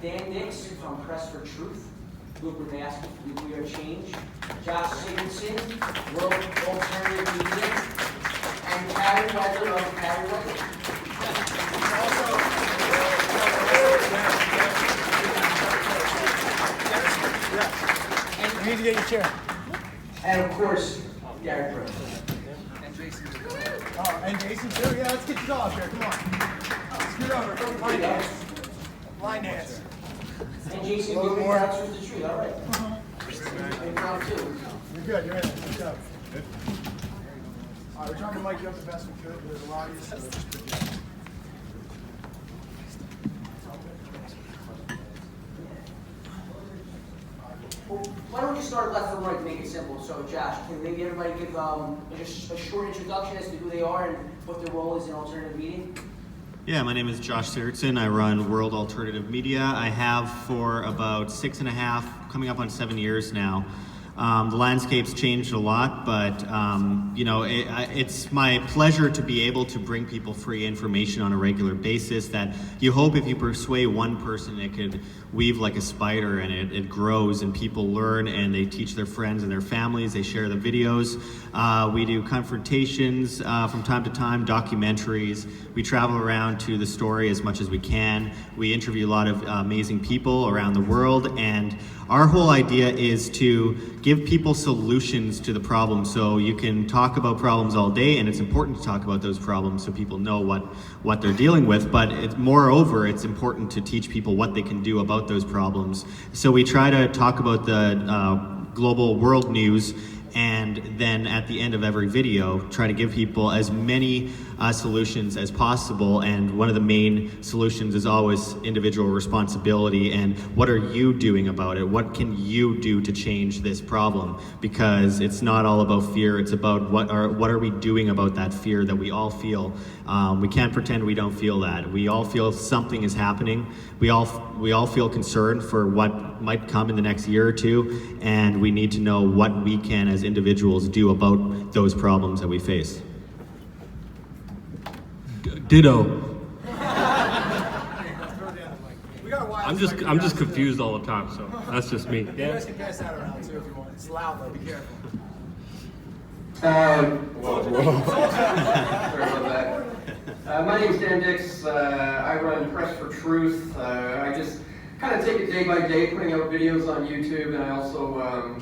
Dlcks from Press for Truth, Goodman Master, We Are Change, Josh Sigurdson, World Alternative Media, and Carey Wedler of Carey Wedler. You need to get your chair. And of course, Derrick Broze. Oh, and Jason too? Yeah, let's get you off here. Come on. Scoot over. Go line dance. Line dance. And Jason, A little Goodman, more. crowdsourcethetruth. All right. And round two. You're good. You're in. Good job. All right, we're trying to mic you up the best we could. There's a lot of you, so just good job. Well, why don't we start left from right to make it simple? So, Josh, can maybe everybody give just a short introduction as to who they are and what their role is in alternative media? Yeah, my name is Josh Sigurdson. I run World Alternative Media. I have for about 6.5, coming up on 7 years now. The landscape's changed a lot, but it's my pleasure to be able to bring people free information on a regular basis that you hope if you persuade one person, it could weave like a spider and it grows and people learn and they teach their friends and their families, they share the videos. We do confrontations from time to time, documentaries. We travel around to the story as much as we can. We interview a lot of amazing people around the world, and our whole idea is to give people solutions to the problem. So you can talk about problems all day, and it's important to talk about those problems so people know what they're dealing with, but moreover, it's important to teach people what they can do about those problems. So we try to talk about the global world news, and then at the end of every video, try to give people as many solutions as possible. And one of the main solutions is always individual responsibility and what are you doing about it? What can you do to change this problem? Because it's not all about fear, it's about what are we doing about that fear that we all feel. We can't pretend we don't feel that. We all feel something is happening. We all feel concerned for what might come in the next year or two, and we need to know what we can as individuals do about those problems that we face. Ditto. I'm I'm just confused all the time, so that's just me. You guys can pass that around too if you want. It's loud though, be careful. Sorry about that. My name's Dlcks. I run Press for Truth. I just kind of take it day by day, putting out videos on YouTube, and I also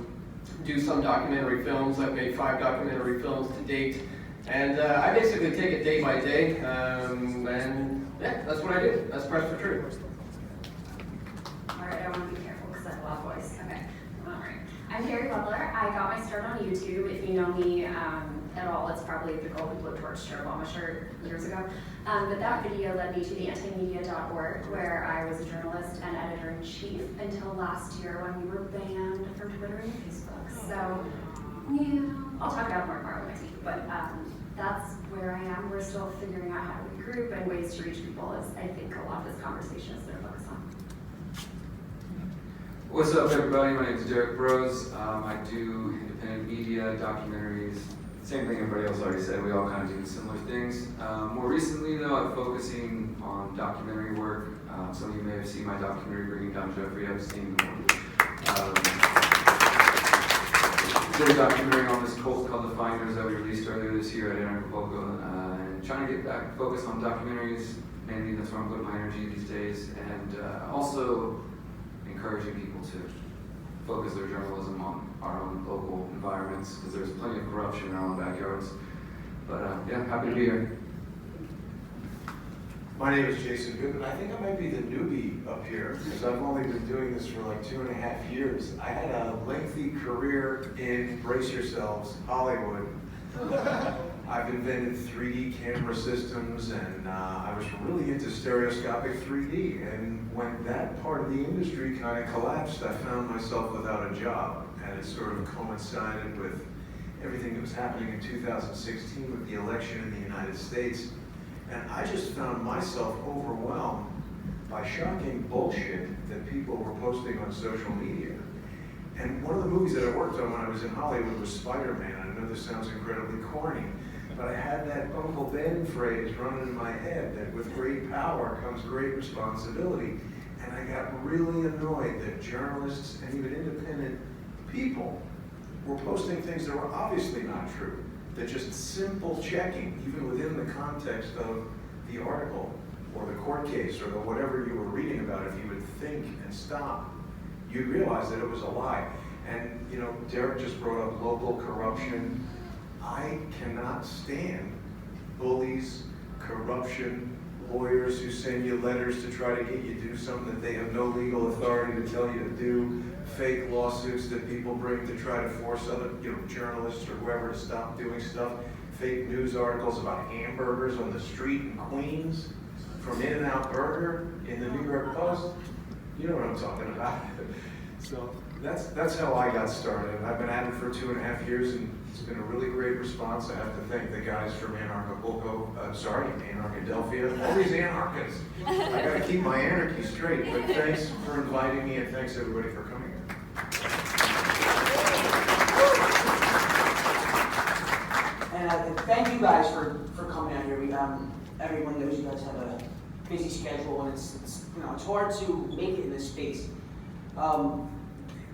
do some documentary films. I've made 5 documentary films to date, and I basically take it day by day, and yeah, that's what I do. That's Press for Truth. Alright, I want to be careful because I have a loud voice. Okay. Alright. I'm Carey Wedler. I got my start on YouTube. If you know me at all, it's probably the girl who blew torch to her Obama shirt years ago. But that video led me to the antimedia.org, where I was a journalist and editor-in-chief until last year when we were banned from Twitter and Facebook. So, yeah, I'll talk about it more tomorrow with my team. But that's where I am. We're still figuring out how to regroup and ways to reach people, as I think a lot of this conversation is going to focus on. What's up, everybody? My name is Derrick Broze. I do independent media, documentaries, same thing everybody else already said. We all kind of do similar things. More recently, though, I'm focusing on documentary work. Some of you may have seen my documentary, Bringing Down Jeffrey Epstein. Did a documentary on this cult called The Finders that we released earlier this year at Anarchadelphia, and trying to get back focused on documentaries. Mainly, that's where I'm putting my energy these days, and also encouraging people to focus their journalism on our own local environments, because there's plenty of corruption in our own backyards. But yeah, happy to be here. My name is Jason Goodman. I think I might be the newbie up here, because I've only been doing this for like 2.5 years. I had a lengthy career in, brace yourselves, Hollywood. I've invented 3D camera systems, and I was really into stereoscopic 3D. And when that part of the industry kind of collapsed, I found myself without a job. And it sort of coincided with everything that was happening in 2016 with the election in the United States. And I just found myself overwhelmed by shocking bullshit that people were posting on social media. And one of the movies that I worked on when I was in Hollywood was Spider-Man. I know this sounds incredibly corny, but I had that Uncle Ben phrase running in my head that with great power comes great responsibility. And I got really annoyed that journalists and even independent people were posting things that were obviously not true. That just simple checking, even within the context of the article or the court case or the whatever you were reading about, if you would think and stop, you'd realize that it was a lie. And you know, Derrick just brought up local corruption. I cannot stand bullies, corruption, lawyers who send you letters to try to get you to do something that they have no legal authority to tell you to do, fake lawsuits that people bring to try to force other, journalists or whoever to stop doing stuff, fake news articles about hamburgers on the street in Queens from In-N-Out Burger in the New York Post. You know what I'm talking about. So that's how I got started. I've been at it for 2.5 years, and it's been a really great response. I have to thank the guys from Anarchadelphia, all these anarchists. I gotta keep my anarchy straight, but thanks for inviting me, and thanks everybody for coming. And thank you guys for coming out here. Everyone knows you guys have a busy schedule, and it's hard to make it in this space.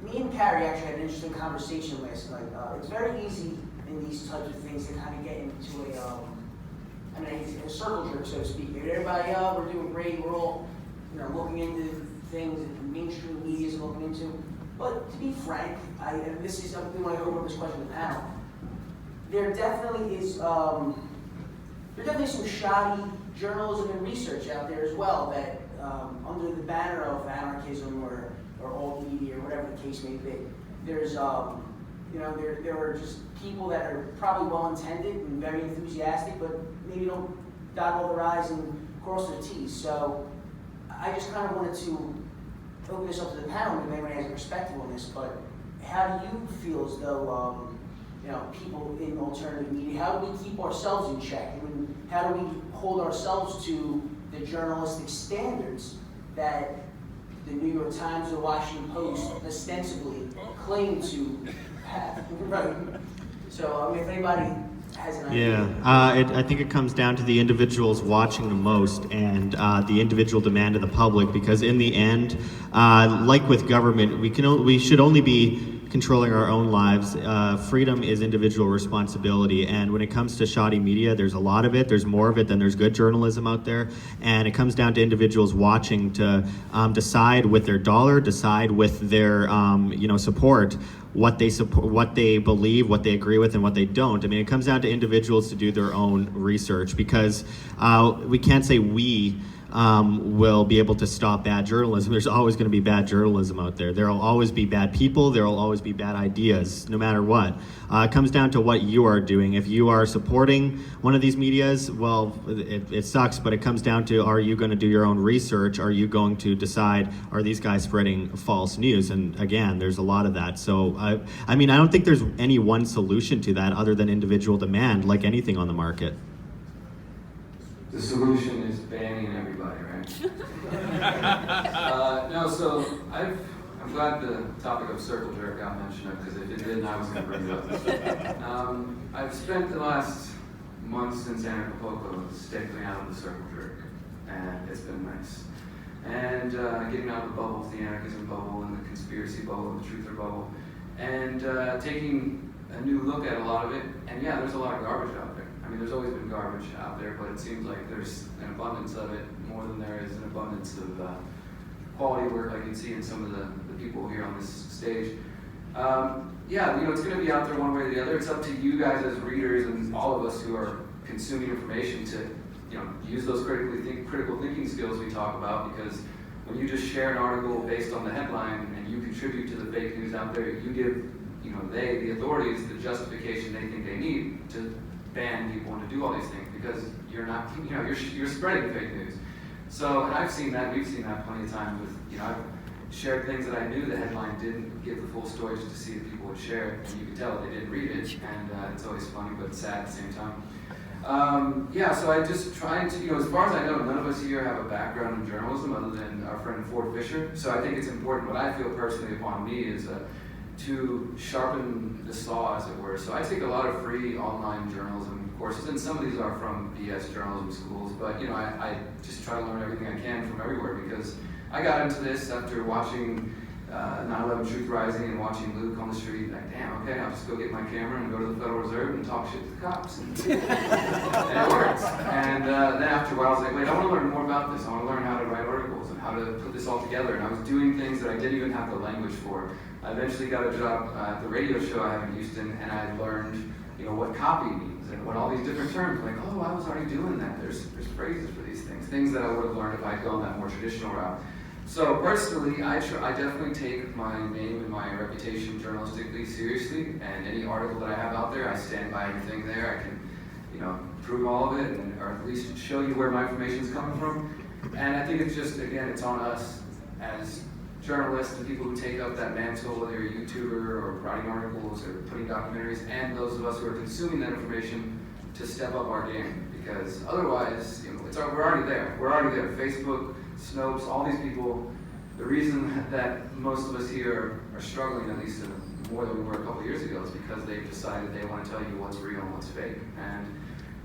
Me and Carey actually had an interesting conversation last night. It's very easy in these types of things to kind of get into a circle jerk, so to speak. Everybody, we're doing great. We're all, looking into things that the mainstream media is looking into. But to be frank, and this is something when I go over this question to the panel, there definitely is some shoddy journalism and research out there as well that under the banner of anarchism or alt media or whatever the case may be, there's there are just people that are probably well intended and very enthusiastic, but maybe don't dot all their I's and cross their T's. So I just kind of wanted to open this up to the panel if anyone has a perspective on this. But how do you feel as though people in alternative media, how do we keep ourselves in check? I mean, how do we hold ourselves to the journalistic standards that the New York Times or Washington Post ostensibly claim to have? Right. So, if anybody has an idea. Yeah, I think it comes down to the individuals watching the most and the individual demand of the public, because in the end, like with government, we should only be controlling our own lives. Freedom is individual responsibility, and when it comes to shoddy media, there's a lot of it. There's more of it than there's good journalism out there, and it comes down to individuals watching to decide with their dollar, decide with their support what they believe, what they agree with, and what they don't. I mean, it comes down to individuals to do their own research, because we can't say we will be able to stop bad journalism. There's always going to be bad journalism out there. There will always be bad people. There will always be bad ideas, no matter what. It comes down to what you are doing. If you are supporting one of these medias, well, it sucks, but it comes down to, are you going to do your own research? Are you going to decide, are these guys spreading false news? And again, there's a lot of that. So, I don't think there's any one solution to that other than individual demand, like anything on the market. The solution is banning everybody, right? So I'm glad the topic of circle jerk got mentioned, because if it didn't, I was going to bring it up. I've spent the last month since Anarchadelphia staying out of the circle jerk, and it's been nice. And getting out of the bubble, the anarchism bubble and the conspiracy bubble and the truther bubble, and taking a new look at a lot of it. And yeah, there's a lot of garbage out there. I mean, there's always been garbage out there, but it seems like there's an abundance of it, more than there is an abundance of quality work I can see in some of the people here on this stage. It's going to be out there one way or the other. It's up to you guys as readers and all of us who are consuming information to, use those critical thinking skills we talk about, because when you just share an article based on the headline and you contribute to the fake news out there, you give, the authorities, the justification they think they need to ban people and to do all these things, because you're not, you're spreading fake news. So, and I've seen that, we've seen that plenty of times with, I've shared things that I knew the headline didn't give the full story, just to see if people would share it, and you could tell they didn't read it, and it's always funny but sad at the same time. So I just tried to, as far as I know, none of us here have a background in journalism other than our friend Ford Fisher, so I think it's important, what I feel personally upon me is to sharpen the saw, as it were. So I take a lot of free online journalism courses, and some of these are from BS journalism schools, but I just try to learn everything I can from everywhere, because I got into this after watching 9/11 Truth Rising and watching Luke on the street, like, damn, okay, I'll just go get my camera and go to the Federal Reserve and talk shit to the cops. And it works. And then after a while, I was like, wait, I want to learn more about this. I want to learn how to write articles and how to put this all together. And I was doing things that I didn't even have the language for. I eventually got a job at the radio show I have in Houston, and I learned, what copy means and what all these different terms. Like, oh, I was already doing that. There's phrases for these things that I would have learned if I'd gone that more traditional route. So personally, I definitely take my name and my reputation journalistically seriously, and any article that I have out there, I stand by everything there. I can, prove all of it, or at least show you where my information is coming from. And I think it's just, again, it's on us as journalists and people who take up that mantle, whether you're a YouTuber or writing articles or putting documentaries, and those of us who are consuming that information, to step up our game. Because otherwise, we're already there. We're already there. Facebook, Snopes, all these people, the reason that most of us here are struggling, at least more than we were a couple years ago, is because they've decided they want to tell you what's real and what's fake. And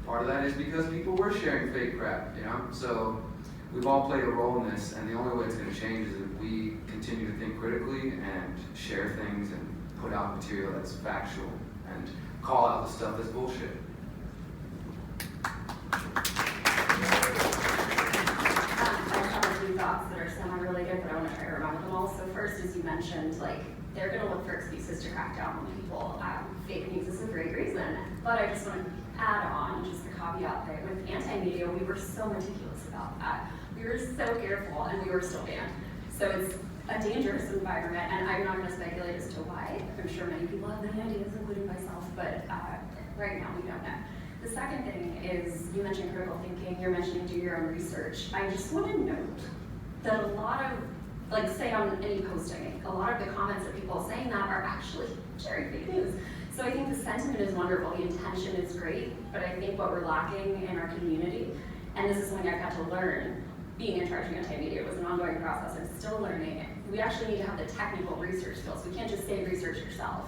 part of that is because people were sharing fake crap, So we've all played a role in this, and the only way it's going to change is if we continue to think critically and share things and put out material that's factual and call out the stuff that's bullshit. Thoughts that are semi-related, but I want to try to remember them all. So first, as you mentioned, they're going to look for excuses to crack down on people. Fake news is a great reason, but I just want to add on just the caveat that with anti-media, we were so meticulous about that. We were so careful, and we were still banned. So it's a dangerous environment, and I'm not going to speculate as to why. I'm sure many people have many ideas, including myself, but right now we don't know. The second thing is, you mentioned critical thinking, you're mentioning do your own research. I just want to note that a lot of, say on any posting, a lot of the comments of people saying that are actually sharing fake news. So I think the sentiment is wonderful, the intention is great, but I think what we're lacking in our community, and this is something I've had to learn, being in charge of anti-media was an ongoing process, I'm still learning it. We actually need to have the technical research skills. We can't just say research yourself.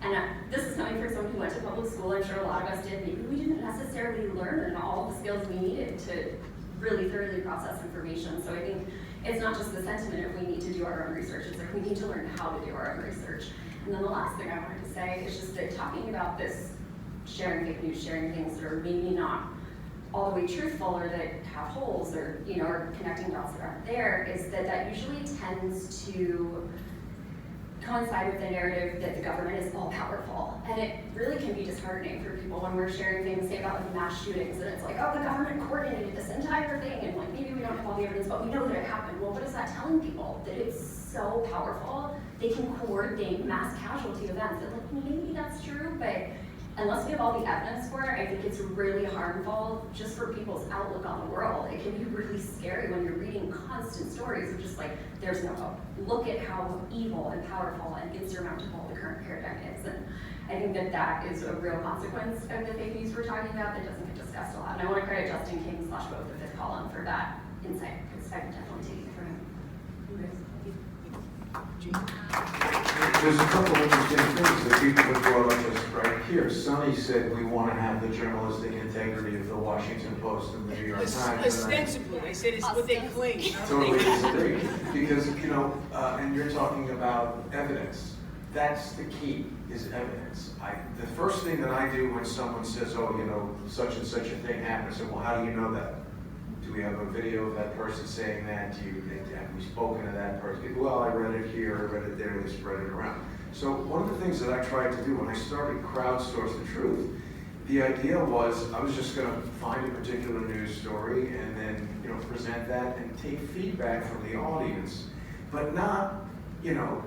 And this is coming from someone who went to public school. I'm sure a lot of us did. Maybe we didn't necessarily learn all the skills we needed to really thoroughly process information. So I think it's not just the sentiment if we need to do our own research. It's we need to learn how to do our own research. And then the last thing I wanted to say is just that talking about this sharing fake news, sharing things that are maybe not all the way truthful or that have holes or, or connecting dots that aren't there, is that usually tends to coincide with the narrative that the government is all powerful. And it really can be disheartening for people when we're sharing things, say about mass shootings, and it's like, oh, the government coordinated this entire thing, and maybe we don't have all the evidence, but we know that it happened. Well, what is that telling people? That it's so powerful, they can coordinate mass casualty events. And maybe that's true, but unless we have all the evidence for it, I think it's really harmful just for people's outlook on the world. It can be really scary when you're reading constant stories of just there's no hope. Look at how evil and powerful and insurmountable the current paradigm is. And I think that is a real consequence of the fake news we're talking about that doesn't get discussed a lot. And I want to credit Justin King / both the fifth column for that insight, because I'm definitely taking it from him. There's a couple of interesting things that people have brought up us right here. Sonny said we want to have the journalistic integrity of the Washington Post and the New York Times. Ostensibly, they said it's what they claim. Totally disagree. Because, and you're talking about evidence. That's the key, is evidence. The first thing that I do when someone says, oh, such and such a thing happened, I say, well, how do you know that? Do we have a video of that person saying that? Have we spoken to that person? Well, I read it here, I read it there, they spread it around. So one of the things that I tried to do when I started Crowdsource the Truth, the idea was I was just going to find a particular news story and then present that and take feedback from the audience, but not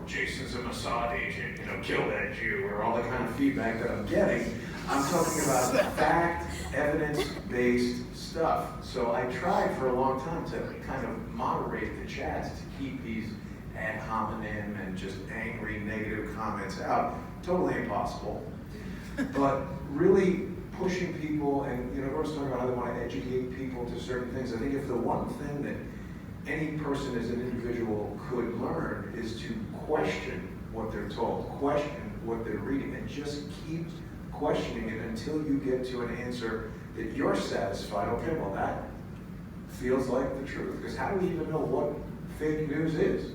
Jason's a Mossad agent, kill that Jew, or all the kind of feedback that I'm getting. I'm talking about fact, evidence-based stuff. So I tried for a long time to kind of moderate the chats to keep these ad hominem and just angry, negative comments out. Totally impossible. But really pushing people, and I was talking about how they want to educate people to certain things. I think if the one thing that any person as an individual could learn is to question what they're told, question what they're reading, and just keep questioning it until you get to an answer that you're satisfied. Okay, well that feels like the truth. Because how do we even know what fake news is.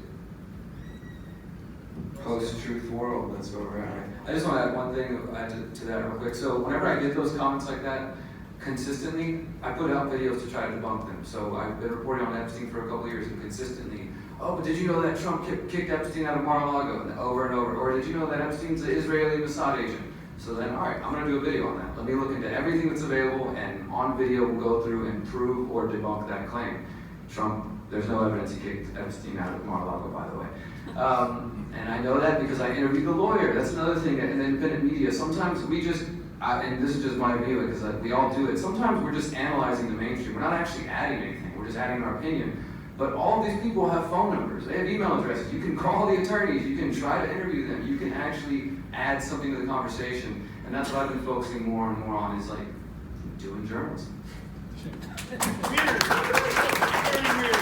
Post-truth world, that's where we're at. Right? I just want to add one thing to that real quick. So whenever I get those comments like that, consistently, I put out videos to try to debunk them. So I've been reporting on Epstein for a couple of years, and consistently, oh, but did you know that Trump kicked Epstein out of Mar-a-Lago? And over and over. Or did you know that Epstein's an Israeli Mossad agent? So then, all right, I'm going to do a video on that. Let me look into everything that's available, and on video we'll go through and prove or debunk that claim. Trump, there's no evidence he kicked Epstein out of Mar-a-Lago, by the way. And I know that because I interviewed the lawyer. That's another thing in the independent media. Sometimes we just, and this is just my view because we all do it, sometimes we're just analyzing the mainstream. We're not actually adding anything. We're just adding our opinion. But all of these people have phone numbers. They have email addresses. You can call the attorneys. You can try to interview them. You can actually add something to the conversation. And that's what I've been focusing more and more on is like doing journalism.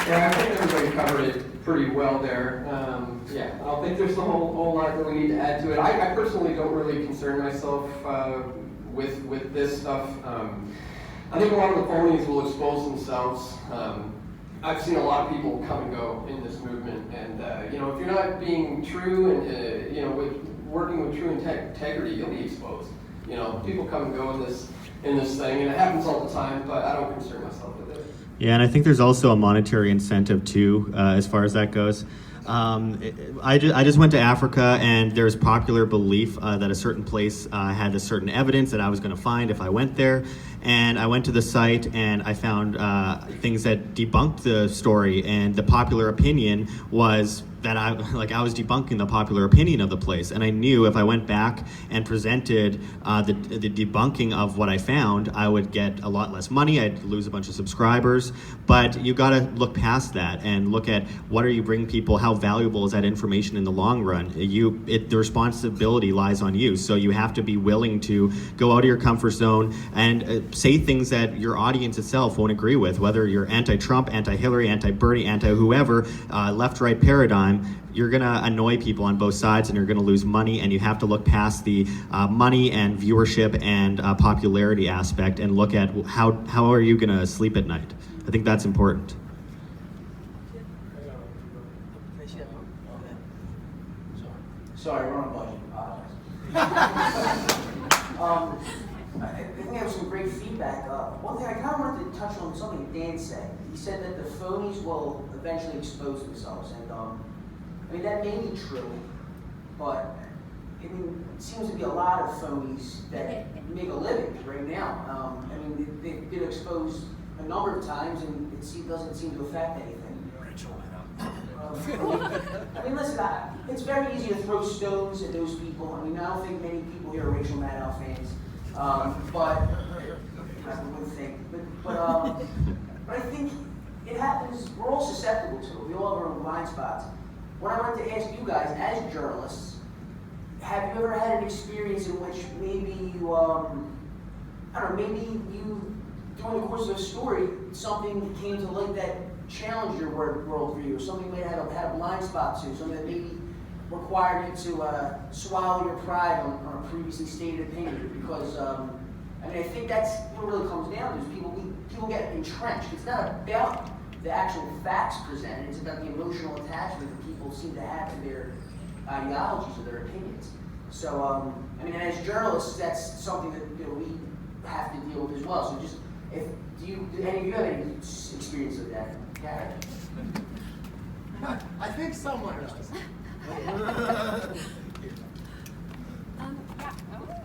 Yeah, I think everybody covered it pretty well there. Yeah, I don't think there's a whole lot that we need to add to it. I personally don't really concern myself with this stuff. I think a lot of the phonies will expose themselves. I've seen a lot of people come and go in this movement, and if you're not being true and working with true integrity, you'll be exposed. People come and go in this thing, and it happens all the time. But I don't concern myself with it. Yeah, and I think there's also a monetary incentive too, as far as that goes. I just went to Africa, and there's popular belief that a certain place had a certain evidence that I was going to find if I went there. And I went to the site, and I found things that debunked the story, and the popular opinion was that I was debunking the popular opinion of the place. And I knew if I went back and presented the debunking of what I found, I would get a lot less money, I'd lose a bunch of subscribers. But you gotta look past that and look at what are you bringing people, how valuable is that information in the long run? The responsibility lies on you. So you have to be willing to go out of your comfort zone and say things that your audience itself won't agree with, whether you're anti-Trump, anti-Hillary, anti-Bernie, anti-whoever, left-right paradigm. You're going to annoy people on both sides, and you're going to lose money, and you have to look past the money and viewership and popularity aspect and look at how are you going to sleep at night. I think that's important. Sorry, we're on budget. Apologize. I think I have some great feedback. One thing I kind of wanted to touch on something Dan said. He said that the phonies will eventually expose themselves, and that may be true, but it seems to be a lot of phonies that make a living right now. They've been exposed a number of times, and it doesn't seem to affect anything. Listen, it's very easy to throw stones at those people. I don't think many people here are Rachel Maddow fans, but I wouldn't think. But I think it happens. We're all susceptible to it. We all have our own blind spots. What I wanted to ask you guys, as journalists, have you ever had an experience in which maybe you, during the course of a story, something came to light that challenged your worldview, or something you may have had a blind spot to, something that maybe required you to swallow your pride on a previously stated opinion? Because I think that's what it really comes down to, is people get entrenched. It's not about the actual facts presented, it's about the emotional attachment that people seem to have to their ideologies or their opinions. So, as journalists, that's something that we have to deal with as well. So do any of you have any experience with that? Yeah. I think someone does.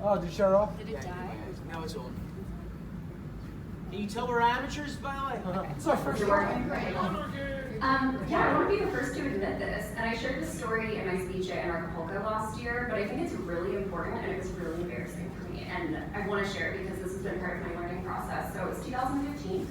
Oh, did you shut it off? Did it die? Now it's on. Can you tell we're amateurs, by the way? It's our first You're working great. I want to be the first to admit this, and I shared this story in my speech at Anarchadelphia last year, but I think it's really important, and it was really embarrassing for me, and I want to share it because this has been part of my learning process. So it was 2015,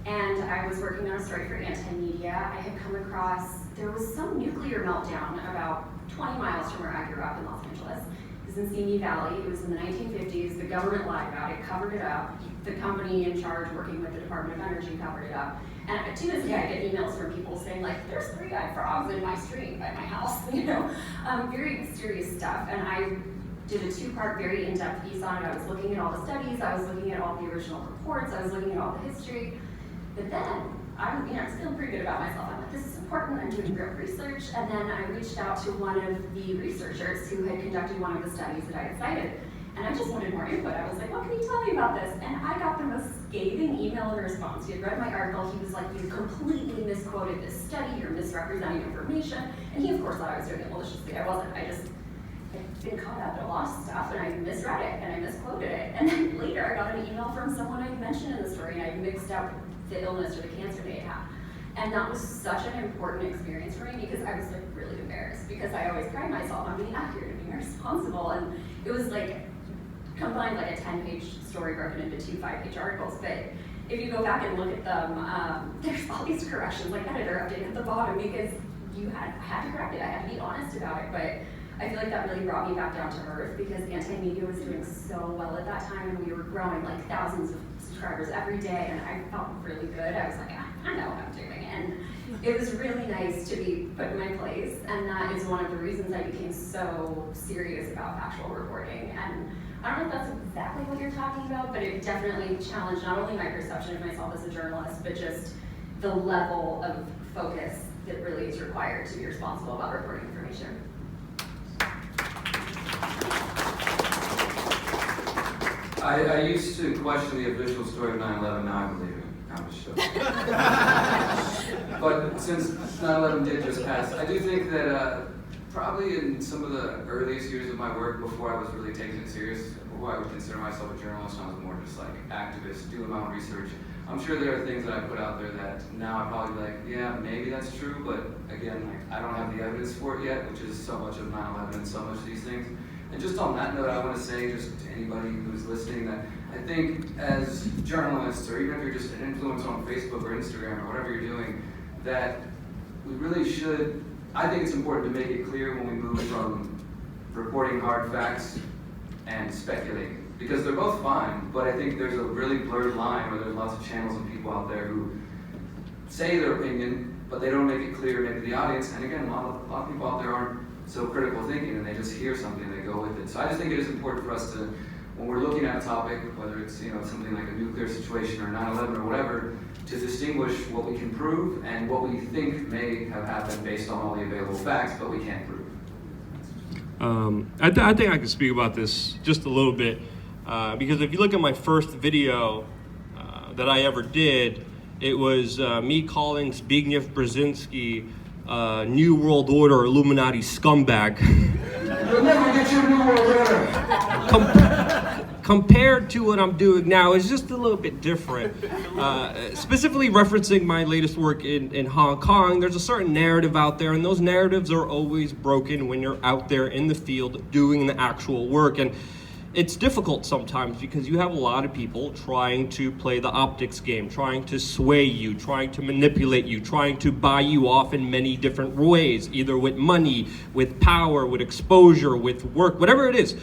and I was working on a story for antimedia. I had come across, there was some nuclear meltdown about 20 miles from where I grew up in Los Angeles. It was in Simi Valley. It was in the 1950s. The government lied about it, covered it up. The company in charge working with the Department of Energy covered it up. And to this day, I get emails from people saying, there's 3-eyed frogs in my stream by my house, very serious stuff. And I did a 2-part, very in-depth piece on it. I was looking at all the studies, I was looking at all the original reports, I was looking at all the history. But then I'm feeling pretty good about myself. I'm like, this is important, I'm doing real research. And then I reached out to one of the researchers who had conducted one of the studies that I had cited. And I just wanted more input. I was like, what can you tell me about this? And I got the most scathing email in response. He had read my article. He was like, you completely misquoted this study. You're misrepresenting information. And he, of course, thought I was doing it maliciously. I wasn't. I just had been caught up in a lot of stuff, and I misread it, and I misquoted it. And then later, I got an email from someone I mentioned in the story, and I mixed up the illness or the cancer they had. And that was such an important experience for me because I was like really embarrassed because I always pride myself on being accurate and being responsible. And it was like, combined like a 10-page story broken into 2 5-page articles, but if you go back and look at them, there's all these corrections, like editor update at the bottom, because I had to correct it, I had to be honest about it, but I feel like that really brought me back down to earth because antimedia was doing so well at that time, and we were growing like thousands of subscribers every day, and I felt really good. I was like, I know what I'm doing, and it was really nice to be put in my place, and that is one of the reasons I became so serious about factual reporting. And I don't know if that's exactly what you're talking about, but it definitely challenged not only my perception of myself as a journalist, but just the level of focus that really is required to be responsible about reporting information. I used to question the official story of 9/11, now I believe it. I'm just joking. But since 9/11 did just pass, I do think that probably in some of the earliest years of my work, before I was really taking it serious, before I would consider myself a journalist, I was more just like activist, doing my own research. I'm sure there are things that I put out there that now I'd probably be like, yeah, maybe that's true, but again, like, I don't have the evidence for it yet, which is so much of 9/11 and so much of these things. And just on that note, I want to say just to anybody who's listening that I think as journalists, or even if you're just an influencer on Facebook or Instagram or whatever you're doing, that we really should, I think it's important to make it clear when we move from reporting hard facts and speculating. Because they're both fine, but I think there's a really blurred line where there's lots of channels and people out there who say their opinion, but they don't make it clear maybe to the audience. And again, a lot of people out there aren't so critical thinking, and they just hear something and they go with it. So I just think it is important for us to, when we're looking at a topic, whether it's something like a nuclear situation or 9/11 or whatever, to distinguish what we can prove and what we think may have happened based on all the available facts, but we can't prove. I think I can speak about this just a little bit, because if you look at my first video that I ever did, it was me calling Zbigniew Brzezinski New World Order Illuminati scumbag. You'll never get your New World Order. Compared to what I'm doing now, it's just a little bit different. Specifically referencing my latest work in Hong Kong, there's a certain narrative out there, and those narratives are always broken when you're out there in the field doing the actual work. And it's difficult sometimes because you have a lot of people trying to play the optics game, trying to sway you, trying to manipulate you, trying to buy you off in many different ways, either with money, with power, with exposure, with work, whatever it is.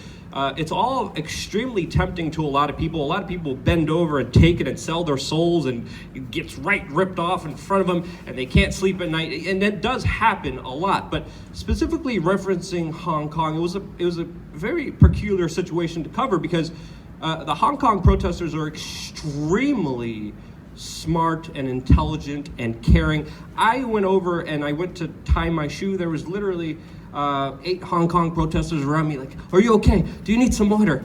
It's all extremely tempting to a lot of people. A lot of people bend over and take it and sell their souls, and it gets ripped off in front of them, and they can't sleep at night. And that does happen a lot. But specifically referencing Hong Kong, it was a very peculiar situation to cover because the Hong Kong protesters are extremely smart and intelligent and caring. I went over and I went to tie my shoe. There was literally 8 Hong Kong protesters around me like, are you okay? Do you need some water?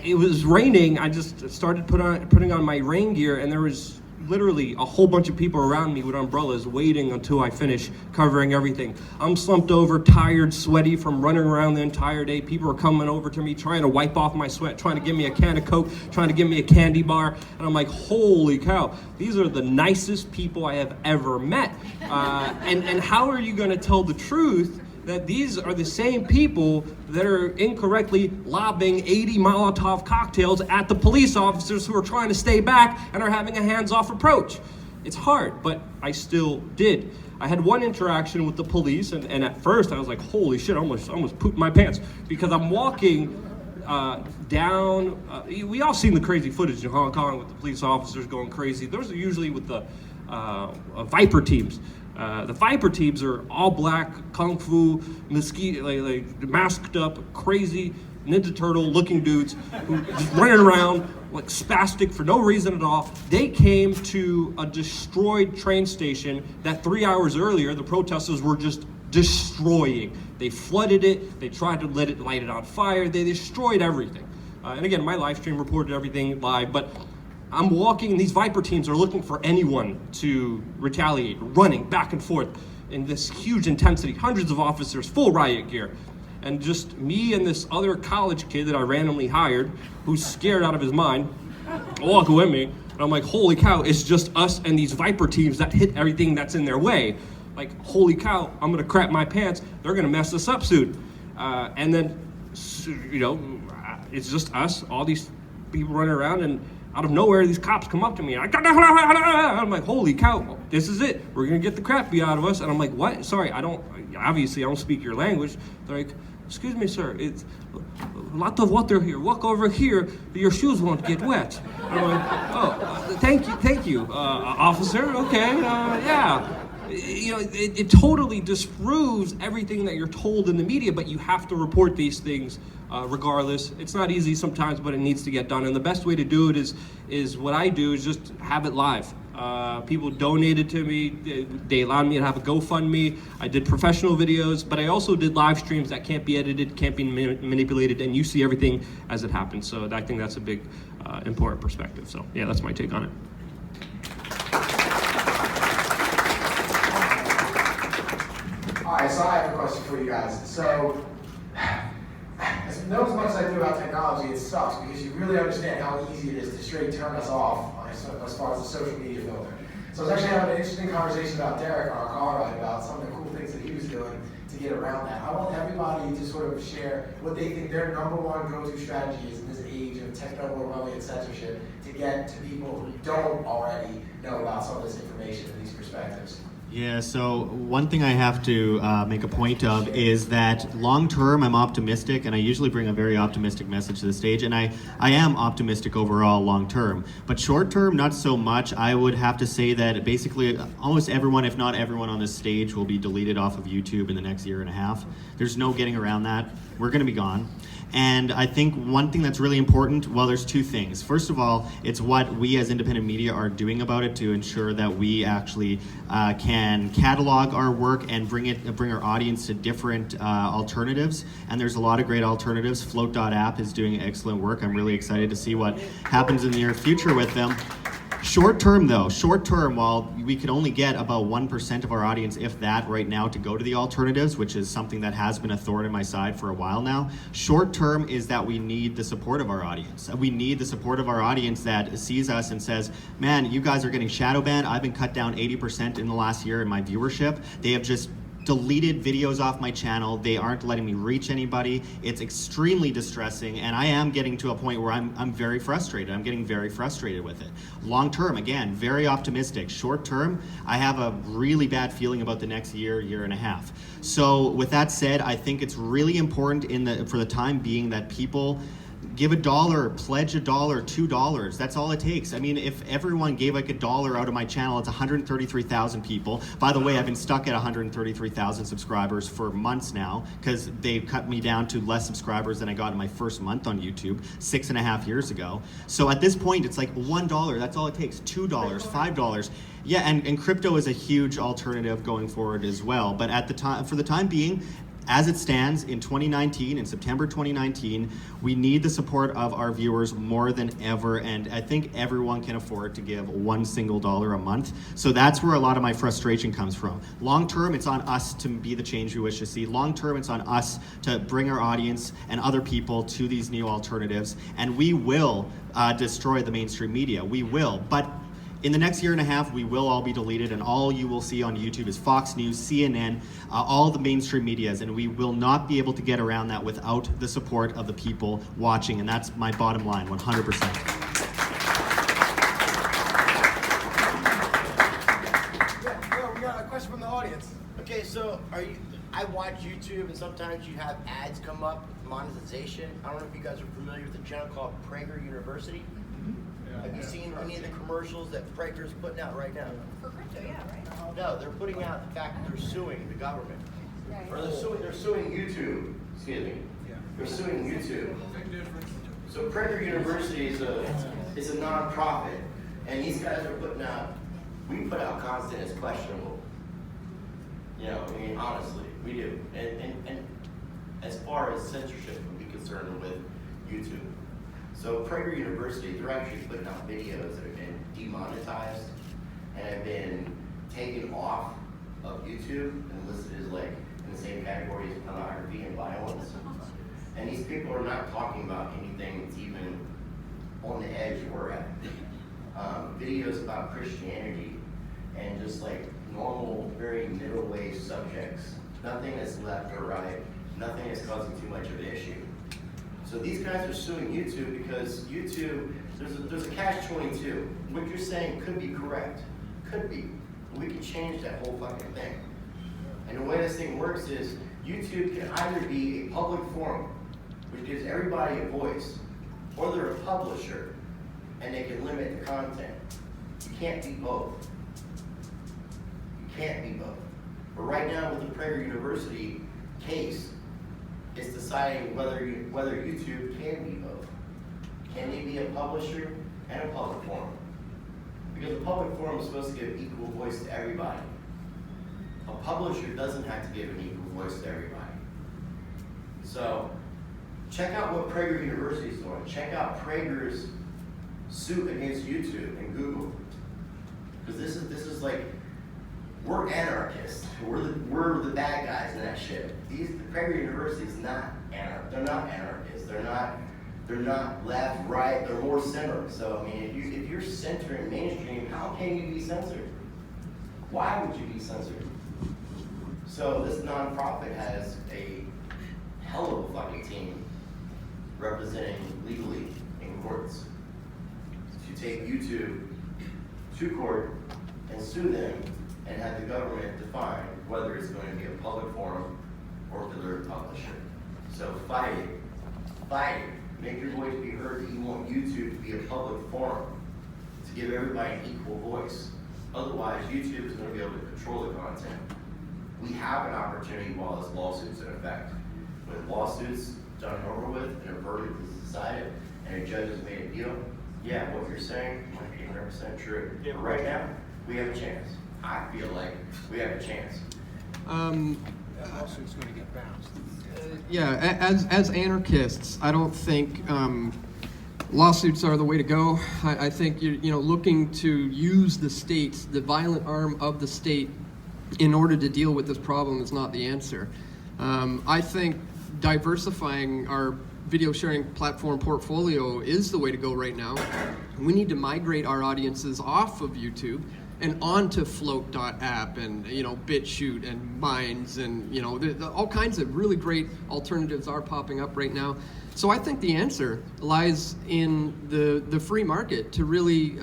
It was raining. I just started putting on my rain gear, and there was literally a whole bunch of people around me with umbrellas waiting until I finish covering everything. I'm slumped over, tired, sweaty from running around the entire day. People are coming over to me, trying to wipe off my sweat, trying to give me a can of Coke, trying to give me a candy bar. And I'm like, holy cow, these are the nicest people I have ever met. And how are you going to tell the truth that these are the same people that are incorrectly lobbing 80 Molotov cocktails at the police officers who are trying to stay back and are having a hands-off approach? It's hard, but I still did. I had one interaction with the police, and at first I was like, holy shit, I almost pooped my pants, because I'm walking down, we all seen the crazy footage in Hong Kong with the police officers going crazy. Those are usually with the Viper teams. The Viper teams are all black, kung fu, mosquito, like masked up, crazy Ninja Turtle looking dudes who just running around like spastic for no reason at all. They came to a destroyed train station that 3 hours earlier the protesters were just destroying. They flooded it, they tried to light it on fire, they destroyed everything. And again, my live stream reported everything live, but I'm walking and these Viper teams are looking for anyone to retaliate, running back and forth in this huge intensity, hundreds of officers, full riot gear. And just me and this other college kid that I randomly hired, who's scared out of his mind, walking with me, and I'm like, holy cow, it's just us and these Viper teams that hit everything that's in their way. Like, holy cow, I'm gonna crap my pants, they're gonna mess us up soon. And then, you know, it's just us, all these people running around, and out of nowhere, these cops come up to me, and I'm like, holy cow, this is it, we're gonna get the crap beat out of us. And I'm like, what? Sorry, obviously I don't speak your language. They're like, excuse me, sir, it's a lot of water here. Walk over here, your shoes won't get wet. And I'm like, oh, thank you, officer, okay, yeah. You know, it totally disproves everything that you're told in the media, but you have to report these things regardless. It's not easy sometimes, but it needs to get done. And the best way to do it is what I do, is just have it live. People donated to me. They allowed me to have a GoFundMe. I did professional videos, but I also did live streams that can't be edited, can't be manipulated, and you see everything as it happens. So I think that's a big, important perspective. So yeah, that's my take on it. All right, so I have a question for you guys. So, as much as I do about technology, it sucks because you really understand how easy it is to straight turn us off as far as the social media filter. So I was actually having an interesting conversation about Derrick on our car ride about some of the cool things that he was doing to get around that. I want everybody to sort of share what they think their number one go-to strategy is in this age of techno-Orwellian censorship to get to people who don't already know about some of this information and these perspectives. Yeah, so one thing I have to make a point of is that long term I'm optimistic, and I usually bring a very optimistic message to the stage, and I am optimistic overall long term. But short term, not so much. I would have to say that basically almost everyone, if not everyone on this stage, will be deleted off of YouTube in the next year and a half. There's no getting around that. We're going to be gone. And I think one thing that's really important, well, there's two things. First of all, it's what we as independent media are doing about it to ensure that we actually can catalog our work and bring our audience to different alternatives. And there's a lot of great alternatives. Float.app is doing excellent work. I'm really excited to see what happens in the near future with them. Short term, while we can only get about 1% of our audience, if that, right now to go to the alternatives, which is something that has been a thorn in my side for a while now, short term is that we need the support of our audience. We need the support of our audience that sees us and says, man, you guys are getting shadow banned. I've been cut down 80% in the last year in my viewership. They have just deleted videos off my channel. They aren't letting me reach anybody. It's extremely distressing, and I am getting to a point where I'm very frustrated. I'm getting very frustrated with it. Long term, again, very optimistic. Short term, I have a really bad feeling about the next year and a half. So with that said, I think it's really important for the time being that people give $1, pledge $1, $2. That's all it takes. I mean, if everyone gave like $1 out of my channel, it's 133,000 people. By the way, I've been stuck at 133,000 subscribers for months now because they've cut me down to less subscribers than I got in my first month on YouTube 6.5 years ago. So at this point, it's like $1. That's all it takes. $2, $5. Yeah, and crypto is a huge alternative going forward as well. But for the time being, as it stands in 2019, in September 2019, we need the support of our viewers more than ever, and I think everyone can afford to give $1 single a month. So that's where a lot of my frustration comes from. Long term, it's on us to be the change we wish to see. Long term, it's on us to bring our audience and other people to these new alternatives, and we will destroy the mainstream media. We will, but in the next year and a half, we will all be deleted, and all you will see on YouTube is Fox News, CNN, all the mainstream medias, and we will not be able to get around that without the support of the people watching, and that's my bottom line, 100%. Yeah, we got a question from the audience. Okay, so I watch YouTube and sometimes you have ads come up, monetization. I don't know if you guys are familiar with a channel called Prager University. Have you seen any of the commercials that Prager's putting out right now? For crypto, yeah, right? No, they're putting out the fact that they're suing the government. Right. Or they're suing YouTube. Excuse me. They're suing YouTube. So Prager University is a non-profit, and these guys are putting out, we put out content as questionable. You know, I mean, honestly, we do. And as far as censorship would be concerned with YouTube. So Prager University, they're actually putting out videos that have been demonetized and have been taken off of YouTube and listed as like in the same category as pornography and violence. And these people are not talking about anything that's even on the edge we're at. Videos about Christianity and just like normal, very middle way subjects. Nothing that's left or right, nothing that's causing too much of an issue. So these guys are suing YouTube because YouTube, there's a catch-22. What you're saying could be correct, could be. We can change that whole fucking thing. And the way this thing works is YouTube can either be a public forum, which gives everybody a voice, or they're a publisher, and they can limit the content. You can't be both. You can't be both. But right now with the Prager University case, it's deciding whether YouTube can be both. Can they be a publisher and a public forum? Because a public forum is supposed to give equal voice to everybody. A publisher doesn't have to give an equal voice to everybody. So, check out what Prager University is doing. Check out Prager's suit against YouTube and Google. Because this is like, we're anarchists. We're the bad guys in that shit. The Prager University is not they're not anarchists. They're not left, right. They're more center. So I mean, if you're center and mainstream, how can you be censored? Why would you be censored? So this nonprofit has a hell of a fucking team representing legally in courts to take YouTube to court and sue them and have the government define whether it's going to be a public forum or if they're a publisher. So fight it. Fight it. Make your voice be heard that you want YouTube to be a public forum to give everybody an equal voice. Otherwise, YouTube is going to be able to control the content. We have an opportunity while this lawsuit's in effect. When lawsuits done and over with and a verdict is decided and a judge has made a deal, yeah, what you're saying might be 100% true. Yeah. But right now, we have a chance. I feel like we have a chance. That lawsuit's going to get bounced. Yeah, as anarchists, I don't think lawsuits are the way to go. I think you're looking to use the state, the violent arm of the state, in order to deal with this problem is not the answer. I think diversifying our video sharing platform portfolio is the way to go right now. We need to migrate our audiences off of YouTube and onto Float.app and BitChute and Minds and all kinds of really great alternatives are popping up right now. So I think the answer lies in the free market to really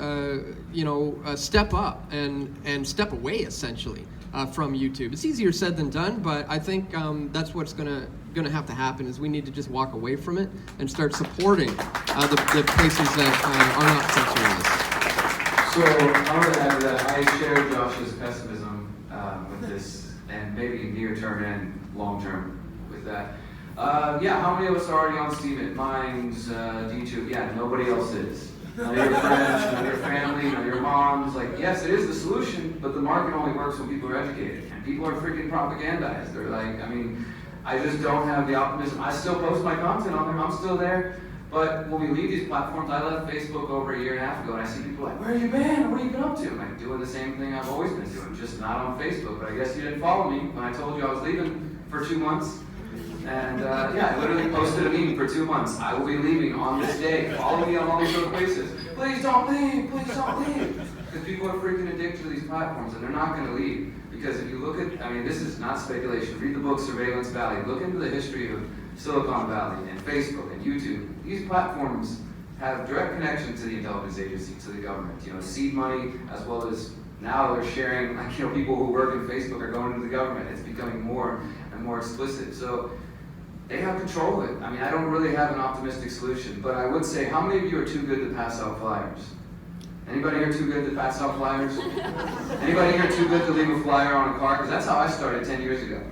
step up and step away essentially from YouTube. It's easier said than done, but I think that's what's gonna have to happen is we need to just walk away from it and start supporting the places that are not censoring us. So I want to add that I share Josh's pessimism with this, and maybe near term and long term with that. Yeah, how many of us are already on Steven, Minds, D2? Yeah, nobody else is. None of your friends, none of your family, none of your moms. Like, yes, it is the solution, but the market only works when people are educated, and people are freaking propagandized. They're like, I just don't have the optimism. I still post my content on there. I'm still there. But when we leave these platforms, I left Facebook over a year and a half ago, and I see people like, where have you been? What have you been up to? I'm like, doing the same thing I've always been doing, just not on Facebook. But I guess you didn't follow me when I told you I was leaving for 2 months. And yeah, I literally posted a meme for 2 months. I will be leaving on this day. Follow me on all these other places. Please don't leave. Please don't leave. Because people are freaking addicted to these platforms, and they're not going to leave. Because if you look at, this is not speculation. Read the book Surveillance Valley. Look into the history of Silicon Valley and Facebook and YouTube. These platforms have direct connection to the intelligence agency, to the government. Seed money, as well as now they're sharing, people who work in Facebook are going into the government. It's becoming more and more explicit. So they have control of it. I don't really have an optimistic solution, but I would say, how many of you are too good to pass out flyers? Anybody here too good to pass out flyers? Anybody here too good to leave a flyer on a car? Because that's how I started 10 years ago.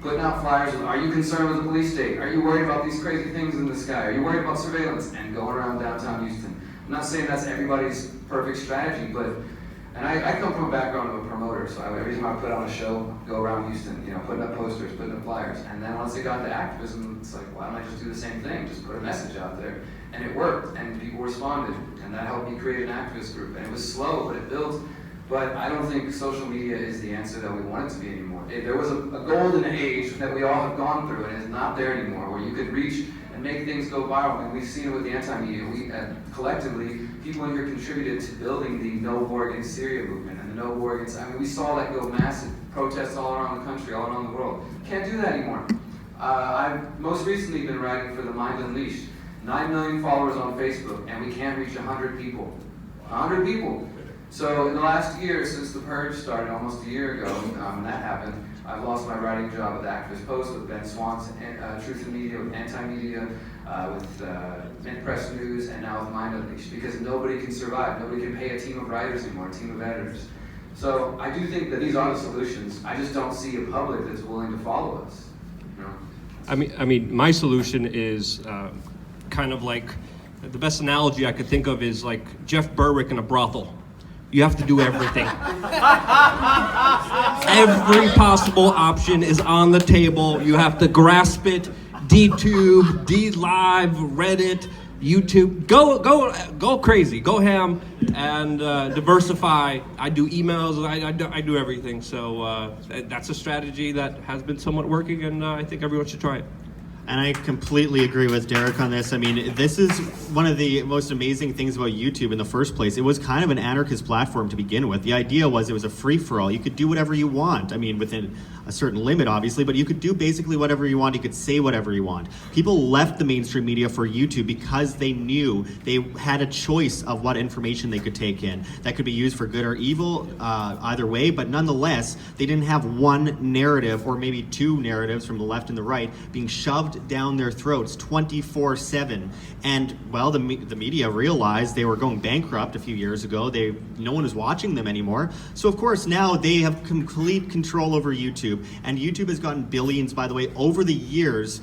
Putting out flyers with, are you concerned with the police state? Are you worried about these crazy things in the sky? Are you worried about surveillance? And going around downtown Houston. I'm not saying that's everybody's perfect strategy, but, and I come from a background of a promoter, so every time I put on a show, go around Houston, putting up posters, putting up flyers. And then once it got into activism, it's like, why don't I just do the same thing? Just put a message out there. And it worked, and people responded, and that helped me create an activist group. And it was slow, but it built. But I don't think social media is the answer that we want it to be anymore. There was a golden age that we all have gone through, and it's not there anymore, where you could reach and make things go viral. And we've seen it with the anti-media. We collectively, people in here contributed to building the No War Against Syria movement and the No War Against, we saw that go massive. Protests all around the country, all around the world. Can't do that anymore. I've most recently been writing for the Mind Unleashed. 9 million followers on Facebook, and we can't reach 100 people. 100 people. So in the last year, since the purge started almost a year ago, when that happened, I've lost my writing job at the Activist Post with Ben Swan's Truth in Media, with Antimedia, with Mint Press News, and now with Mind Unleashed, because nobody can survive. Nobody can pay a team of writers anymore, a team of editors. So I do think that these are the solutions. I just don't see a public that's willing to follow us. I mean, my solution is kind of like, the best analogy I could think of is like Jeff Berwick in a brothel. You have to do everything. Every possible option is on the table. You have to grasp it. DTube, DLive, Reddit, YouTube. Go crazy. Go ham and diversify. I do emails. I do everything. So that's a strategy that has been somewhat working, and I think everyone should try it. And I completely agree with Derrick on this. I mean, this is one of the most amazing things about YouTube in the first place. It was kind of an anarchist platform to begin with. The idea was it was a free-for-all. You could do whatever you want. I mean, within a certain limit, obviously, but you could do basically whatever you want. You could say whatever you want. People left the mainstream media for YouTube because they knew they had a choice of what information they could take in. That could be used for good or evil, either way, but nonetheless, they didn't have one narrative or maybe two narratives from the left and the right being shoved down their throats 24/7. And well, the media realized they were going bankrupt a few years ago. No one is watching them anymore. So of course now they have complete control over YouTube, and YouTube has gotten billions, by the way, over the years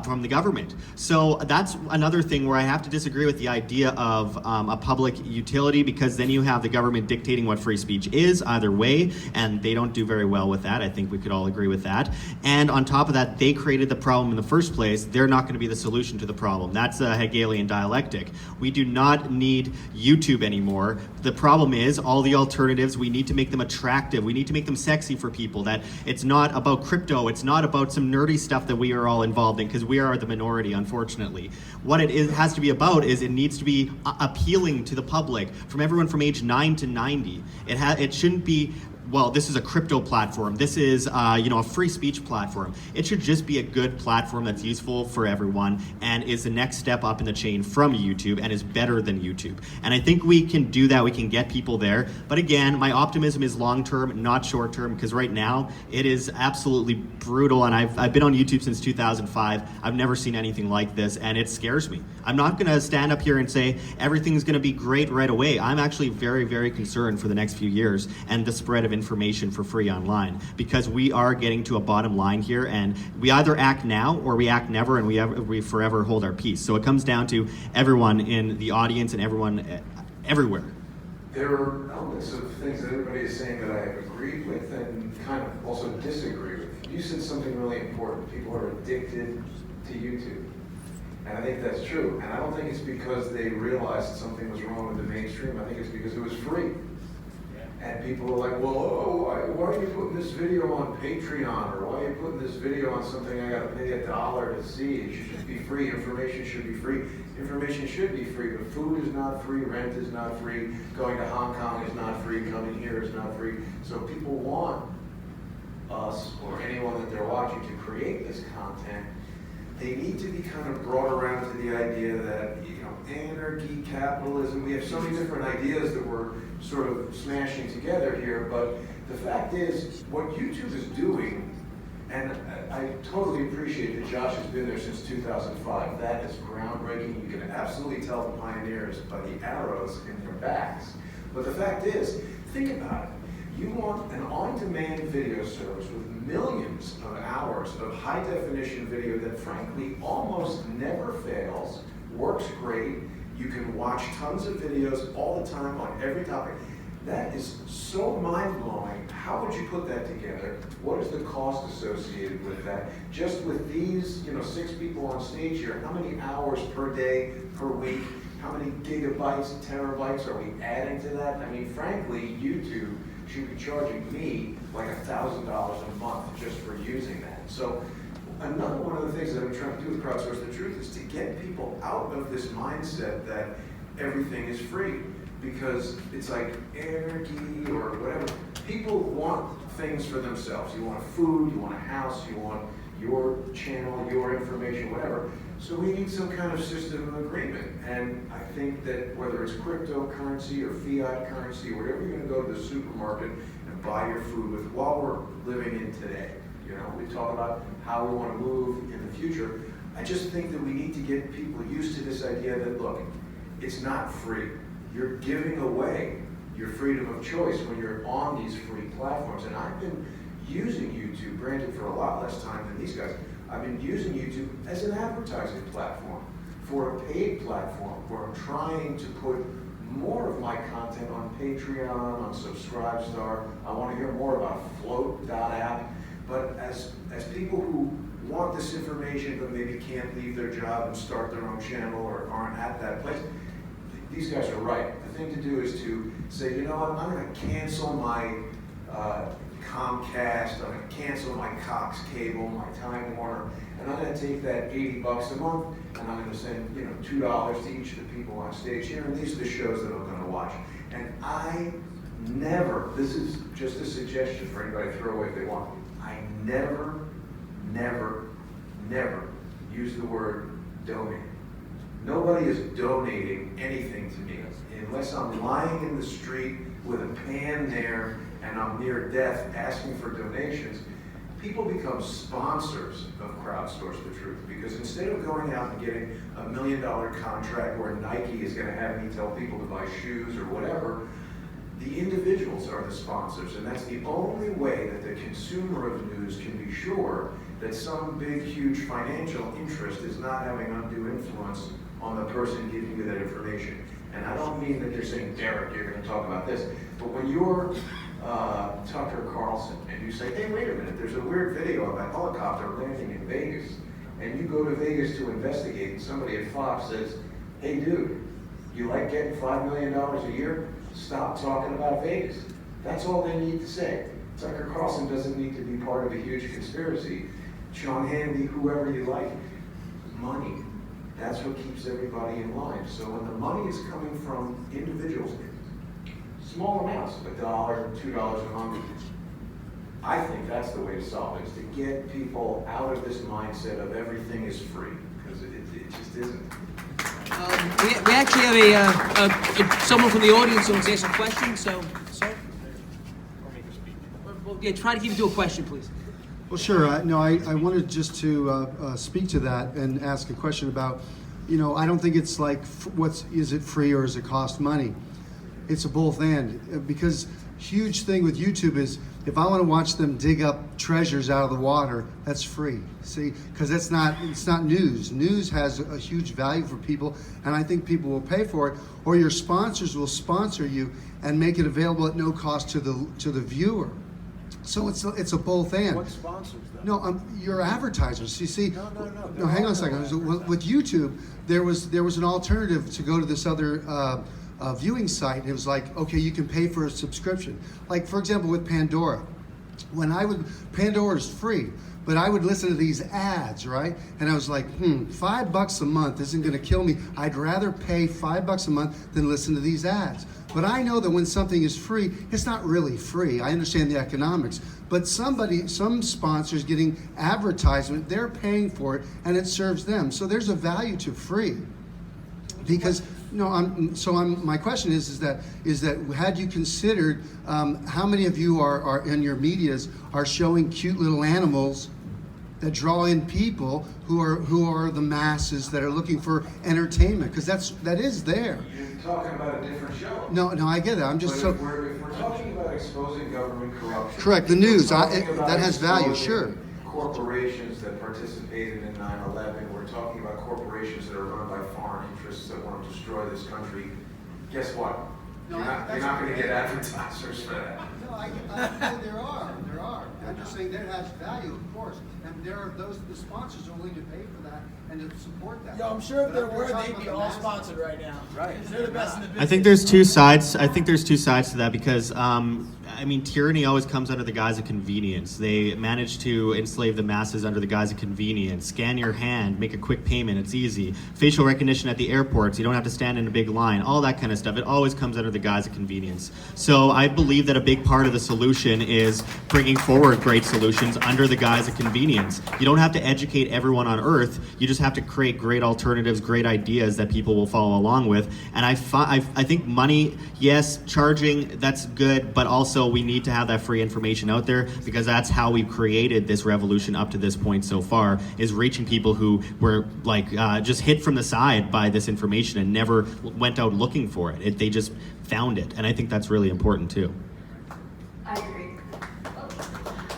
from the government. So that's another thing where I have to disagree with the idea of a public utility, because then you have the government dictating what free speech is either way, and they don't do very well with that. I think we could all agree with that. And on top of that, they created the problem in the first place. They're not going to be the solution to the problem. That's a Hegelian dialectic. We do not need YouTube anymore. The problem is all the alternatives, we need to make them attractive. We need to make them sexy for people, that it's not about crypto. It's not about some nerdy stuff that we are all involved in, because we are the minority, unfortunately. What it has to be about is it needs to be appealing to the public, from everyone from age 9 to 90. It shouldn't be, well, this is a crypto platform. This is, a free speech platform. It should just be a good platform that's useful for everyone and is the next step up in the chain from YouTube and is better than YouTube. And I think we can do that. We can get people there. But again, my optimism is long-term, not short-term, because right now it is absolutely brutal. And I've been on YouTube since 2005. I've never seen anything like this, and it scares me. I'm not going to stand up here and say everything's going to be great right away. I'm actually very, very concerned for the next few years and the spread of information for free online, because we are getting to a bottom line here, and we either act now or we act never, and we forever hold our peace. So it comes down to everyone in the audience and everyone everywhere. There are elements of things that everybody is saying that I agree with and kind of also disagree with. You said something really important. People are addicted to YouTube. And I think that's true. And I don't think it's because they realized something was wrong with the mainstream. I think it's because it was free. And people are like, well, why are you putting this video on Patreon? Or why are you putting this video on something I gotta pay $1 to see? It should be free. Information should be free. Information should be free, but food is not free, rent is not free, going to Hong Kong is not free, coming here is not free. So people want us or anyone that they're watching to create this content. They need to be kind of brought around to the idea that, anarchy, capitalism, we have so many different ideas that we're sort of smashing together here, but the fact is, what YouTube is doing, and I totally appreciate that Josh has been there since 2005. That is groundbreaking. You can absolutely tell the pioneers by the arrows in their backs. But the fact is, think about it. You want an on-demand video service with millions of hours of high-definition video that frankly almost never fails, works great. You can watch tons of videos all the time on every topic. That is so mind-blowing. How would you put that together? What is the cost associated with that? Just with these, 6 people on stage here, how many hours per day, per week, how many gigabytes and terabytes are we adding to that? I mean, frankly, YouTube should be charging me like $1,000 a month just for using that. So another one of the things that I'm trying to do with Crowdsource the Truth is to get people out of this mindset that everything is free. Because it's like anarchy or whatever. People want things for themselves. You want food, you want a house, you want your channel, your information, whatever. So we need some kind of system of agreement. And I think that whether it's cryptocurrency or fiat currency or whatever you're going to go to the supermarket and buy your food with while we're living in today. We talk about how we want to move in the future. I just think that we need to get people used to this idea that, look, it's not free. You're giving away your freedom of choice when you're on these free platforms. And I've been using YouTube, granted for a lot less time than these guys, I've been using YouTube as an advertising platform, for a paid platform where I'm trying to put more of my content on Patreon, on Subscribestar. I want to hear more about Float.app. But as people who want this information but maybe can't leave their job and start their own channel or aren't at that place, these guys are right. The thing to do is to say, you know what, I'm going to cancel my Comcast, I'm going to cancel my Cox Cable, my Time Warner, and I'm going to take that $80 a month and I'm going to send $2 to each of the people on stage here, and these are the shows that I'm going to watch. And I never, this is just a suggestion for anybody to throw away if they want, I never use the word donate. Nobody is donating anything to me unless I'm lying in the street with a pan there and I'm near death asking for donations. People become sponsors of Crowdsource the Truth because instead of going out and getting $1 million contract where Nike is going to have me tell people to buy shoes or whatever, the individuals are the sponsors, and that's the only way that the consumer of news can be sure that some big, huge financial interest is not having undue influence on the person giving you that information. And I don't mean that they're saying, Derrick, you're going to talk about this, but when you're Tucker Carlson and you say, hey, wait a minute, there's a weird video of a helicopter landing in Vegas, and you go to Vegas to investigate, and somebody at Fox says, hey, dude, you like getting $5 million a year? Stop talking about Vegas. That's all they need to say. Tucker Carlson doesn't need to be part of a huge conspiracy. Sean Hannity, whoever you like. Money. That's what keeps everybody in line. So when the money is coming from individuals, small amounts, $1, $2 a month, I think that's the way to solve it, is to get people out of this mindset of everything is free, because it just isn't. We actually have someone from the audience who wants to ask a question. So, sir? Well, yeah, try to keep it to a question, please. Well, sure. I wanted just to speak to that and ask a question about, I don't think it's like, is it free or does it cost money? It's a both and, because huge thing with YouTube is if I want to watch them dig up treasures out of the water, that's free. See, because it's not news. News has a huge value for people, and I think people will pay for it. Or your sponsors will sponsor you and make it available at no cost to the viewer. So it's a both and. What sponsors that? No, your advertisers. You see, No, hang on a second. With YouTube, there was an alternative to go to this other viewing site. It was like, okay, you can pay for a subscription. Like, for example, with Pandora. Pandora is free, but I would listen to these ads, right? And I was like, $5 a month isn't going to kill me. I'd rather pay $5 a month than listen to these ads. But I know that when something is free, it's not really free. I understand the economics, but some sponsors getting advertisement, they're paying for it, and it serves them. So there's a value to free, because. My question is that had you considered how many of you are in your medias are showing cute little animals that draw in people who are the masses that are looking for entertainment, because that is there. You're talking about a different show. No, I get it. I'm just But if we're talking about exposing government corruption. Correct, the news, we're talking about that has value, exposing sure. Corporations that participated in 9/11. We're talking about corporations that are run by foreign interests that want to destroy this country. Guess what? No, You're not going to get advertisers for that. No, there are. I'm just saying that has value, of course, and there are the sponsors are willing to pay for that and to support that. Yo, I'm sure if But there we're were, talking they'd about be the all masses. sponsored right now. Right. They're the best in the business. I think there's two sides. I think there's two sides to that because, I mean, tyranny always comes under the guise of convenience. They manage to enslave the masses under the guise of convenience. Scan your hand, make a quick payment, it's easy. Facial recognition at the airports, you don't have to stand in a big line, all that kind of stuff. It always comes under the guise of convenience. So I believe that a big part of the solution is bringing forward great solutions under the guise of convenience. You don't have to educate everyone on Earth, you just have to create great alternatives, great ideas that people will follow along with. And I think money, yes, charging, that's good, but also we need to have that free information out there because that's how we've created this revolution up to this point so far, is reaching people who were like just hit from the side by this information and never went out looking for it. They just found it. And I think that's really important too. I agree.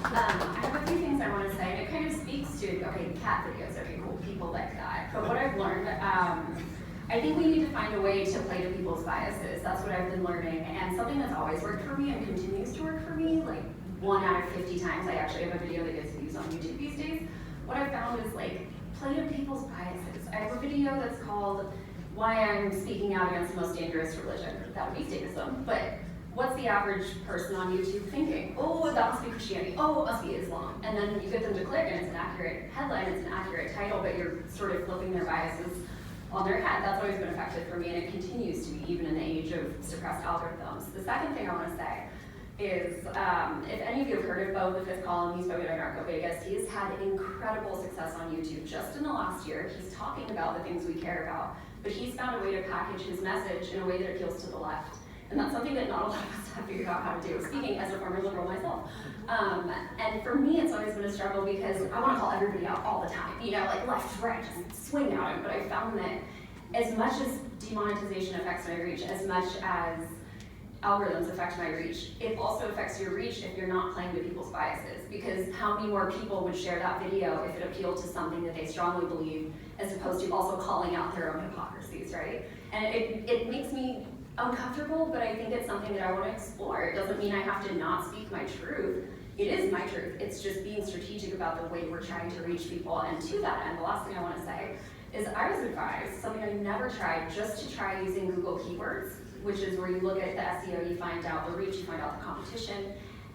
I have a few things I want to say, and it kind of speaks to, okay, cat videos, okay, cool, people like that. But what I've learned, I think we need to find a way to play to people's biases. That's what I've been learning. And something that's always worked for me and continues to work for me, like 1 out of 50 times I actually have a video that gets views on YouTube these days. What I found is like, play to people's biases. I have a video that's called Why I'm Speaking Out Against the Most Dangerous Religion. That would be statism, but what's the average person on YouTube thinking? Oh, that must be Christianity. Oh, it must be Islam. And then you get them to click and it's an accurate headline, it's an accurate title, but you're sort of flipping their biases on their head. That's always been effective for me, and it continues to be, even in the age of suppressed algorithms. The second thing I want to say is, if any of you have heard of Bo, the fifth column, he's spoken at Anarchadelphia, he has had incredible success on YouTube just in the last year. He's talking about the things we care about, but he's found a way to package his message in a way that appeals to the left. And that's something that not a lot of us have figured out how to do, speaking as a former liberal myself. And for me, it's always been a struggle because I want to call everybody out all the time, you know, like left, right, just swing at them. But I found that as much as demonetization affects my reach, as much as algorithms affect my reach, it also affects your reach if you're not playing to people's biases. Because how many more people would share that video if it appealed to something that they strongly believe, as opposed to also calling out their own hypocrisies, right? And it makes me uncomfortable, but I think it's something that I want to explore. It doesn't mean I have to not speak my truth. It is my truth. It's just being strategic about the way we're trying to reach people. And to that end, the last thing I want to say is I was advised, something I never tried, just to try using Google keywords, which is where you look at the SEO, you find out the reach, you find out the competition.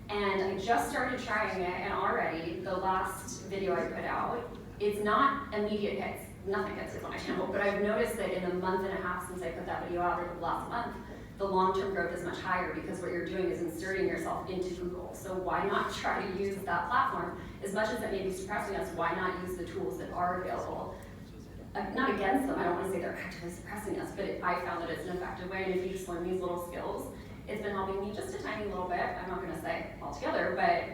And I just started trying it, and already the last video I put out, it's not immediate hits. Nothing gets hits on my channel, but I've noticed that in the month and a half since I put that video out, or the last month, the long-term growth is much higher because what you're doing is inserting yourself into Google. So why not try to use that platform? As much as it may be suppressing us, why not use the tools that are available? Not against them, I don't want to say they're actively suppressing us, but I found that it's an effective way, and if you just learn these little skills, it's been helping me just a tiny little bit. I'm not going to say altogether, but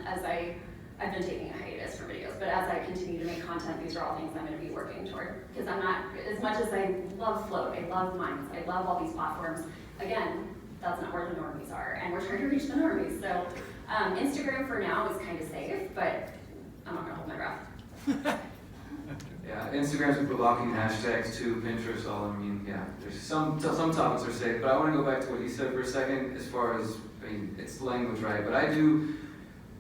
as I've been taking a hiatus for videos, but as I continue to make content, these are all things I'm going to be working toward. Because I'm not, as much as I love Float, I love Minds, I love all these platforms, again, that's not where the normies are, and we're trying to reach the normies. So Instagram for now is kind of safe, but I'm not going to hold my breath. Yeah, Instagram's been blocking hashtags too, Pinterest, all, I mean, yeah, there's some topics are safe, but I want to go back to what you said for a second as far as, I mean, it's language, right? But I do,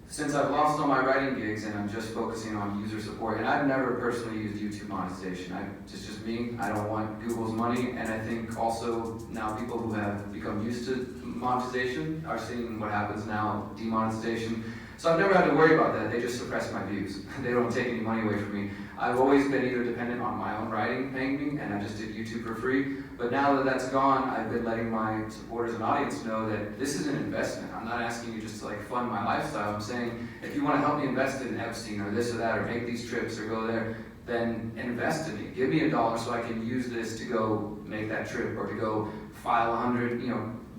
since I've lost all my writing gigs and I'm just focusing on user support, and I've never personally used YouTube monetization. It's just me, I don't want Google's money, and I think also now people who have become used to monetization are seeing what happens now, demonetization. So I've never had to worry about that, they just suppress my views. They don't take any money away from me. I've always been either dependent on my own writing paying me, and I just did YouTube for free. But now that that's gone, I've been letting my supporters and audience know that this is an investment. I'm not asking you just to like fund my lifestyle. I'm saying, if you want to help me invest in Epstein or this or that, or make these trips or go there, then invest in me. Give me $1 so I can use this to go make that trip or to go file 100,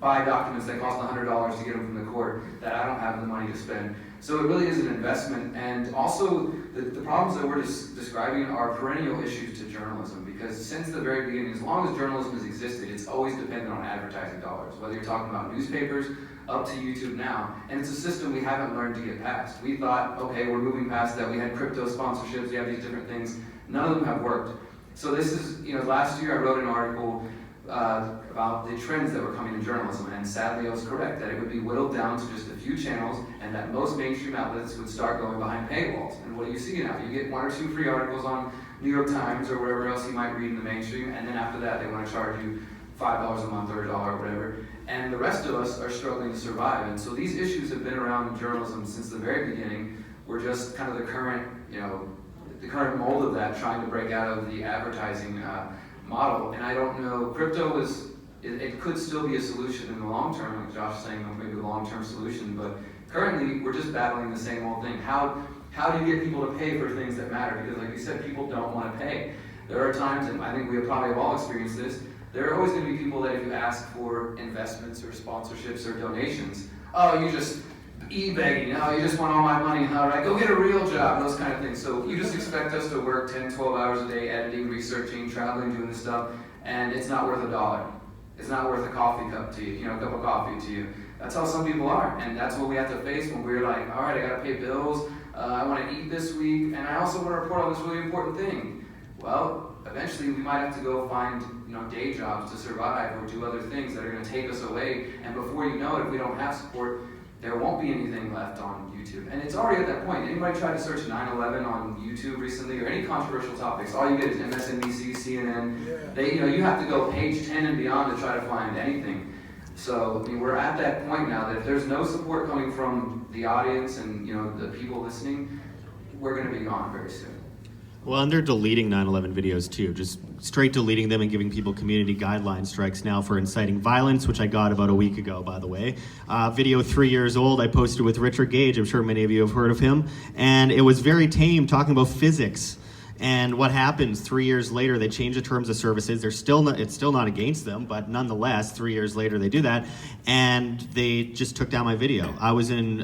buy documents that cost $100 to get them from the court that I don't have the money to spend. So it really is an investment, and also the problems that we're describing are perennial issues to journalism, because since the very beginning, as long as journalism has existed, it's always dependent on advertising dollars, whether you're talking about newspapers, up to YouTube now, and it's a system we haven't learned to get past. We thought, okay, we're moving past that, we had crypto sponsorships, we have these different things, none of them have worked. So this is, last year I wrote an article about the trends that were coming in journalism, and sadly I was correct that it would be whittled down to just a few channels, and that most mainstream outlets would start going behind paywalls. And what do you see now? You get 1 or 2 free articles on New York Times or wherever else you might read in the mainstream, and then after that they want to charge you $5 a month or $1 or whatever, and the rest of us are struggling to survive. And so these issues have been around journalism since the very beginning. We're just kind of the current, the current mold of that, trying to break out of the advertising model. And I don't know, crypto it could still be a solution in the long term, like Josh is saying, maybe the long-term solution, but currently we're just battling the same old thing. How do you get people to pay for things that matter? Because like you said, people don't want to pay. There are times, and I think we have probably all experienced this, there are always going to be people that if you ask for investments or sponsorships or donations, oh, you just e-begging, you just want all my money, all right, go get a real job, those kind of things. So you just expect us to work 10, 12 hours a day editing, researching, traveling, doing this stuff, and it's not worth $1. It's not worth a coffee cup to you, a cup of coffee to you. That's how some people are, and that's what we have to face when we're like, all right, I gotta pay bills, I want to eat this week, and I also want to report on this really important thing. Well, eventually we might have to go find day jobs to survive or do other things that are going to take us away, and before you know it, if we don't have support, there won't be anything left on YouTube. And it's already at that point. Anybody tried to search 9/11 on YouTube recently, or any controversial topics, all you get is MSNBC, CNN. You have to go page 10 and beyond to try to find anything. So we're at that point now that if there's no support coming from the audience and the people listening, we're going to be gone very soon. Well, and they're deleting 9/11 videos too, just straight deleting them and giving people community guideline strikes now for inciting violence, which I got about a week ago, by the way. Video 3 years old, I posted with Richard Gage, I'm sure many of you have heard of him, and it was very tame, talking about physics. And what happens 3 years later, they change the terms of services. It's still not against them, but nonetheless, 3 years later they do that, and they just took down my video. I was on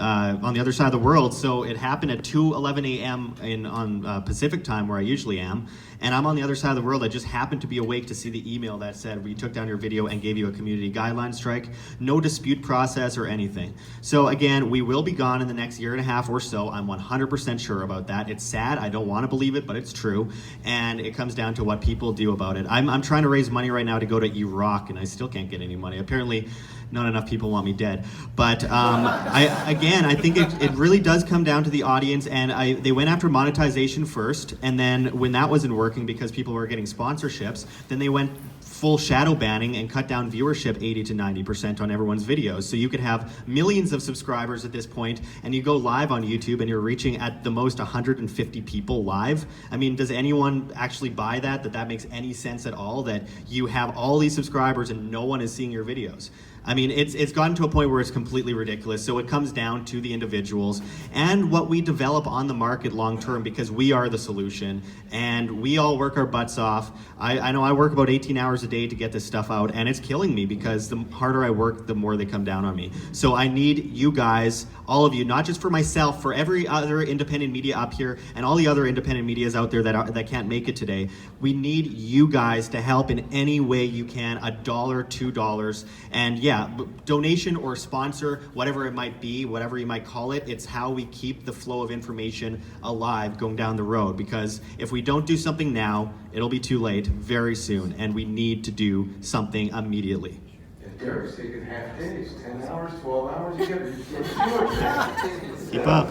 the other side of the world, so it happened at 2:11 a.m. on Pacific time, where I usually am, and I'm on the other side of the world. I just happened to be awake to see the email that said, we took down your video and gave you a community guideline strike. No dispute process or anything. So again, we will be gone in the next year and a half or so. I'm 100% sure about that. It's sad. I don't want to believe it, but it's true. And it comes down to what people do about it. I'm trying to raise money right now to go to Iraq, and I still can't get any money. Apparently, not enough people want me dead. But I think it really does come down to the audience, and they went after monetization first, and then when that wasn't working because people were getting sponsorships, then they went full shadow banning and cut down viewership 80 to 90% on everyone's videos. So you could have millions of subscribers at this point, and you go live on YouTube and you're reaching at the most 150 people live. I mean, does anyone actually buy that makes any sense at all, that you have all these subscribers and no one is seeing your videos? I mean, it's gotten to a point where it's completely ridiculous. So it comes down to the individuals and what we develop on the market long term, because we are the solution and we all work our butts off. I know I work about 18 hours a day to get this stuff out, and it's killing me because the harder I work, the more they come down on me. So I need you guys, all of you, not just for myself, for every other independent media up here and all the other independent medias out there that can't make it today. We need you guys to help in any way you can, $1, $2, and yeah, donation or sponsor, whatever it might be, whatever you might call it, it's how we keep the flow of information alive going down the road. Because if we don't do something now, it'll be too late very soon, and we need to do something immediately. Derrick's taking half days, 10 hours, 12 hours, you get Keep up.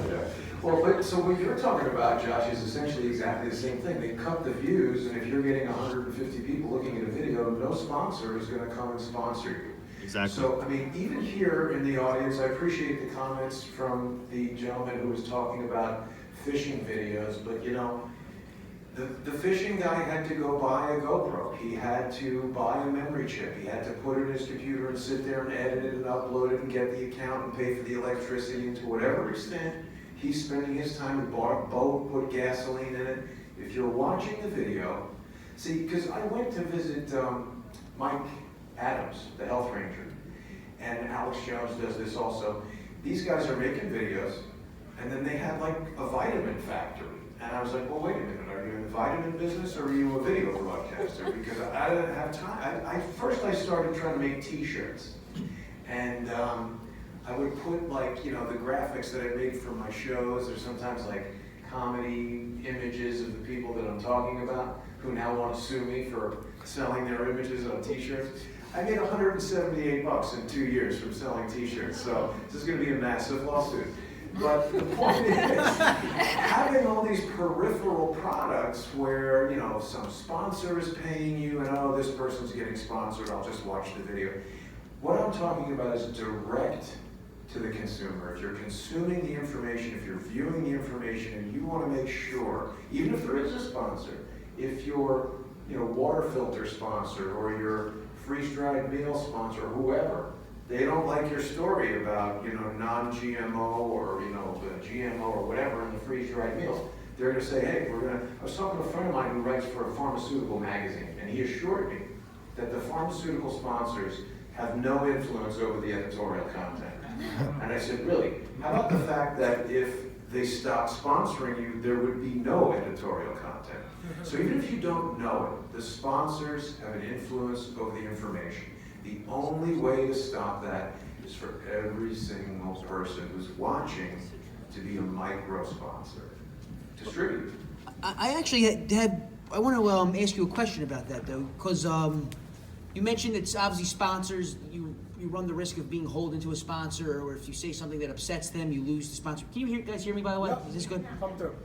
Well, so what you're talking about, Josh, is essentially exactly the same thing. They cut the views, and if you're getting 150 people looking at a video, no sponsor is going to come and sponsor you. Exactly. So, I mean, even here in the audience, I appreciate the comments from the gentleman who was talking about fishing videos, but the fishing guy had to go buy a GoPro. He had to buy a memory chip. He had to put it in his computer and sit there and edit it and upload it and get the account and pay for the electricity, and to whatever extent he's spending his time to bar a boat, put gasoline in it. If you're watching the video, see, because I went to visit Mike Adams, the health ranger. And Alex Jones does this also. These guys are making videos, and then they have like a vitamin factory. And I was like, well, wait a minute, are you in the vitamin business or are you a video broadcaster? Because I didn't have time. First I started trying to make t-shirts. And I would put like, the graphics that I make for my shows, or sometimes like comedy images of the people that I'm talking about, who now want to sue me for selling their images on t-shirts. I made $178 in 2 years from selling t-shirts, so this is going to be a massive lawsuit. But the point is, having all these peripheral products where, some sponsor is paying you and, oh, this person's getting sponsored, I'll just watch the video. What I'm talking about is direct to the consumer. If you're consuming the information, if you're viewing the information, and you want to make sure, even if there is a sponsor, if your water filter sponsor or your freeze-dried meal sponsor or whoever, they don't like your story about non-GMO or GMO or whatever in the freeze-dried meals, they're going to say, hey, I was talking to a friend of mine who writes for a pharmaceutical magazine, and he assured me that the pharmaceutical sponsors have no influence over the editorial content. And I said, really? How about the fact that if they stopped sponsoring you, there would be no editorial content? So even if you don't know it, the sponsors have an influence over the information. The only way to stop that is for every single person who's watching to be a micro-sponsor. Distribute. I actually I want to ask you a question about that, though, because you mentioned it's obviously sponsors, you run the risk of being holden to a sponsor, or if you say something that upsets them, you lose the sponsor. Can you guys hear me, by the way? Yep. Is this good? Come through.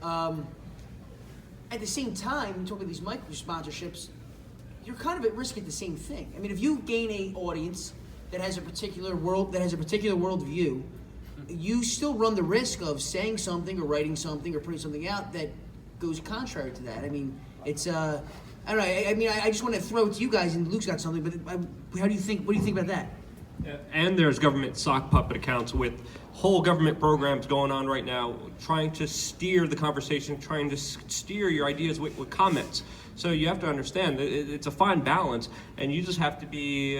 At the same time, talking about these micro sponsorships, you're kind of at risk at the same thing. I mean, if you gain an audience that has a particular worldview, you still run the risk of saying something or writing something or putting something out that goes contrary to that. I mean, it's I don't know. I just want to throw it to you guys, and Luke's got something. But how do you think? What do you think about that? And there's government sock puppet accounts with whole government programs going on right now, trying to steer the conversation, trying to steer your ideas with comments. So you have to understand that it's a fine balance, and you just have to be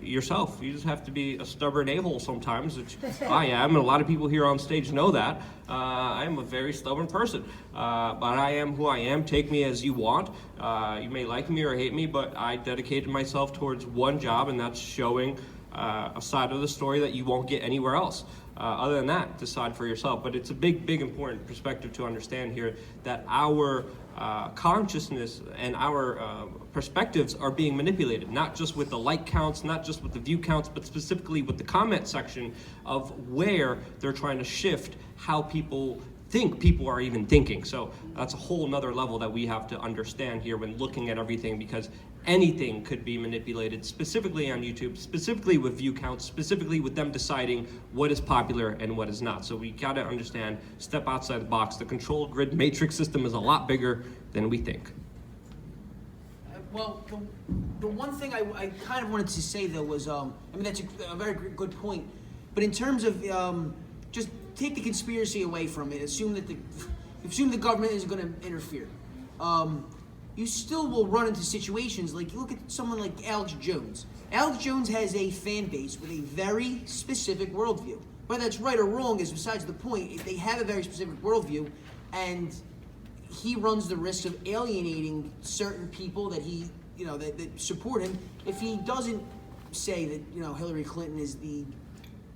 yourself. You just have to be a stubborn a-hole sometimes, which I am, and a lot of people here on stage know that. I am a very stubborn person, but I am who I am. Take me as you want. You may like me or hate me, but I dedicated myself towards one job, and that's showing a side of the story that you won't get anywhere else. Other than that, decide for yourself. But it's a big, important perspective to understand here that our consciousness and our perspectives are being manipulated, not just with the like counts, not just with the view counts, but specifically with the comment section of where they're trying to shift how people think people are even thinking. So that's a whole nother level that we have to understand here when looking at everything, because anything could be manipulated, specifically on YouTube, specifically with view counts, specifically with them deciding what is popular and what is not. So we gotta understand, step outside the box. The control grid matrix system is a lot bigger than we think. Well, the one thing I kind of wanted to say, though, was, that's a very good point, but in terms of just take the conspiracy away from it, assume the government isn't going to interfere. You still will run into situations like, you look at someone like Alex Jones. Alex Jones has a fan base with a very specific worldview. Whether that's right or wrong is besides the point. They have a very specific worldview, and he runs the risk of alienating certain people that that support him if he doesn't say that Hillary Clinton is the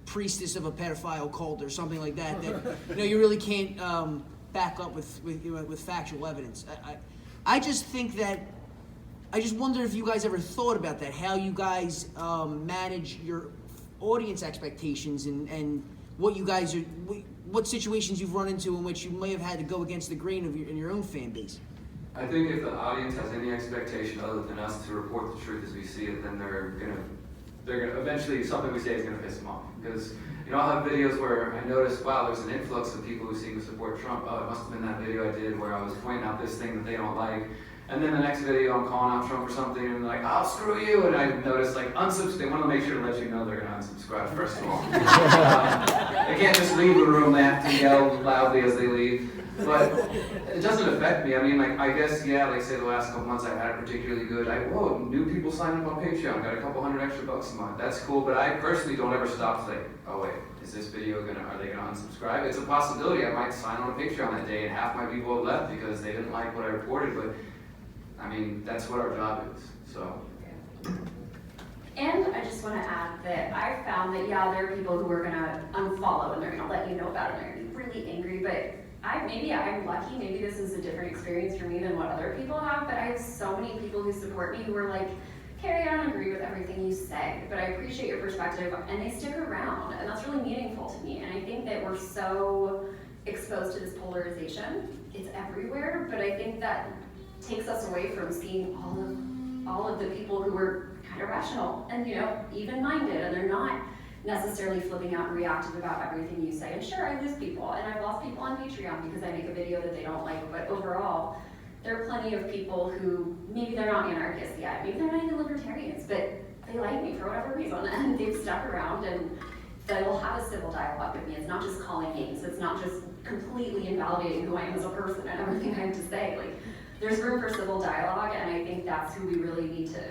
priestess of a pedophile cult or something like that. That you really can't back up with factual evidence. I just think that I just wonder if you guys ever thought about that, how you guys manage your audience expectations and what you guys are, what situations you've run into in which you may have had to go against the grain of in your own fan base. I think if the audience has any expectation other than us to report the truth as we see it, then they're gonna eventually something we say is gonna piss them off. Because I'll have videos where I notice, wow, there's an influx of people who seem to support Trump. Oh, it must have been that video I did where I was pointing out this thing that they don't like. And then the next video I'm calling out Trump or something, and they're like, oh, screw you. And I notice they want to make sure to let you know they're gonna unsubscribe first of all. They can't just leave the room, they have to yell loudly as they leave. But it doesn't affect me. I mean, like, I guess, yeah, like say the last couple months I had it particularly good. Whoa, new people signed up on Patreon, got a couple $100 extra a month. That's cool, but I personally don't ever stop to think, oh wait, is this video are they gonna unsubscribe? It's a possibility I might sign on a Patreon that day and half my people have left because they didn't like what I reported, but I mean, that's what our job is, so. And I just want to add that I found that, yeah, there are people who are going to unfollow and they're going to let you know about it and they're going to be really angry, but maybe I'm lucky, maybe this is a different experience for me than what other people have, but I have so many people who support me who are like, Carey, I don't agree with everything you say, but I appreciate your perspective, and they stick around, and that's really meaningful to me. And I think that we're so exposed to this polarization, it's everywhere, but I think that takes us away from seeing all of the people who are kind of rational and, you know, even-minded, and they're not necessarily flipping out and reactive about everything you say. And sure, I lose people, and I've lost people on Patreon because I make a video that they don't like, but overall, there are plenty of people who, maybe they're not anarchists yet, maybe they're not even libertarians, but they like me for whatever reason, and they've stuck around, and they'll have a civil dialogue with me. It's not just calling names, it's not just completely invalidating who I am as a person and everything I have to say. Like, there's room for civil dialogue, and I think that's who we really need to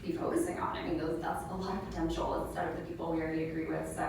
be focusing on. I mean, that's a lot of potential instead of the people we already agree with. So,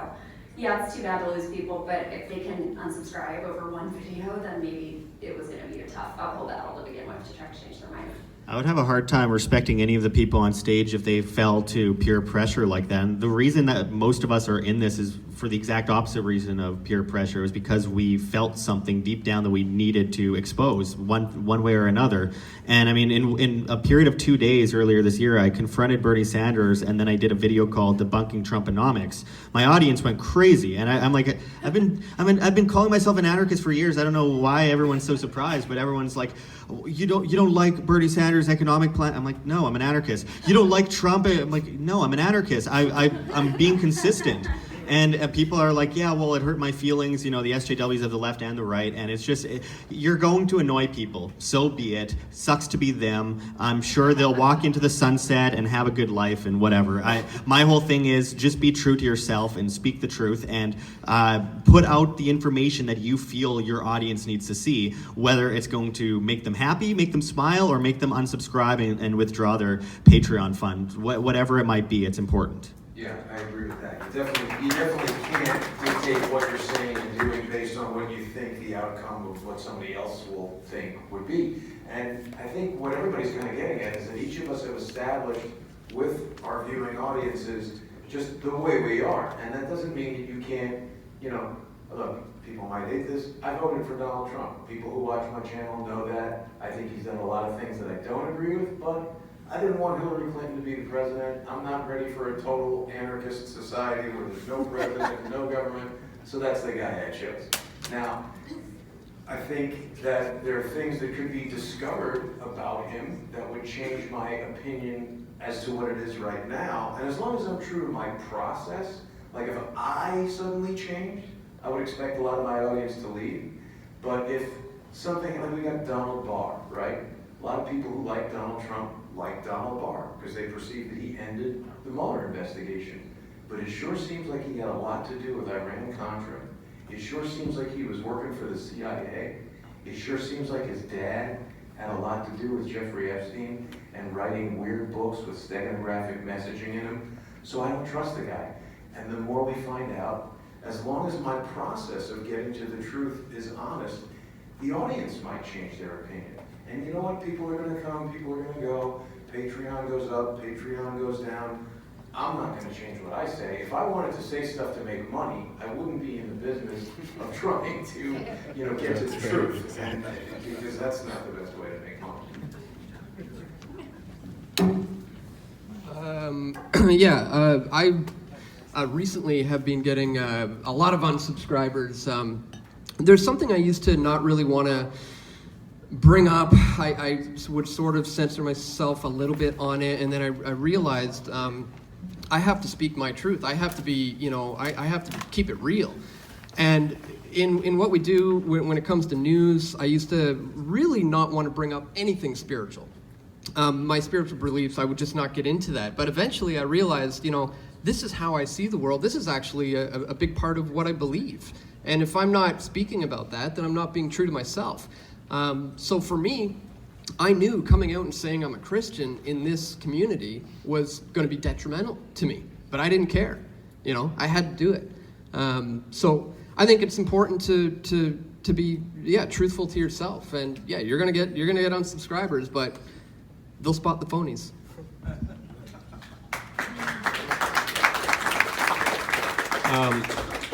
yeah, it's too bad to lose people, but if they can unsubscribe over one video, then maybe it was going to be a tough uphill battle to begin with to try to change their mind. I would have a hard time respecting any of the people on stage if they fell to peer pressure like that. And the reason that most of us are in this is for the exact opposite reason of peer pressure, is because we felt something deep down that we needed to expose one way or another. And I mean, in a period of 2 days earlier this year, I confronted Bernie Sanders, and then I did a video called "Debunking Trumponomics." My audience went crazy, and I'm like, I've been calling myself an anarchist for years. I don't know why everyone's so surprised, but everyone's like, you don't like Bernie Sanders' economic plan? I'm like, no, I'm an anarchist. You don't like Trump? I'm like, no, I'm an anarchist. I'm being consistent. And people are like, yeah, well, it hurt my feelings, you know, the SJWs of the left and the right, and it's just, you're going to annoy people, so be it. Sucks to be them. I'm sure they'll walk into the sunset and have a good life and whatever. My whole thing is just be true to yourself and speak the truth, and put out the information that you feel your audience needs to see, whether it's going to make them happy, make them smile, or make them unsubscribe and withdraw their Patreon fund. Whatever it might be, it's important. Yeah, I agree with that. You definitely can't dictate what you're saying and doing based on what you think the outcome of what somebody else will think would be. And I think what everybody's kind of getting at is that each of us have established with our viewing audiences just the way we are. And that doesn't mean that you can't, you know, look, people might hate this. I voted for Donald Trump. People who watch my channel know that. I think he's done a lot of things that I don't agree with, but I didn't want Hillary Clinton to be the president. I'm not ready for a total anarchist society where there's no president, no government, so that's the guy I chose. Now, I think that there are things that could be discovered about him that would change my opinion as to what it is right now. And as long as I'm true to my process, like if I suddenly changed, I would expect a lot of my audience to leave. But if something, like we got Donald Barr, right? A lot of people who like Donald Trump like Donald Barr because they perceive that he ended the Mueller investigation. But it sure seems like he had a lot to do with Iran-Contra. It sure seems like he was working for the CIA. It sure seems like his dad had a lot to do with Jeffrey Epstein and writing weird books with steganographic messaging in them. So I don't trust the guy. And the more we find out, as long as my process of getting to the truth is honest, the audience might change their opinion. And you know what? People are going to come, people are going to go. Patreon goes up, Patreon goes down. I'm not going to change what I say. If I wanted to say stuff to make money, I wouldn't be in the business of trying to, you know, get to the truth. And, because that's not the best way to make money. I recently have been getting a lot of unsubscribers. There's something I used to not really want to bring up. I would sort of censor myself a little bit on it, and then I realized I have to speak my truth. I have to be, you know, I have to keep it real. And in what we do when it comes to news, I used to really not want to bring up anything spiritual. My spiritual beliefs, I would just not get into that. But eventually I realized, you know, this is how I see the world. This is actually a big part of what I believe. And if I'm not speaking about that, then I'm not being true to myself. So for me, I knew coming out and saying I'm a Christian in this community was going to be detrimental to me, but I didn't care. You know, I had to do it. So I think it's important to be truthful to yourself, and you're gonna get unsubscribers, but they'll spot the phonies.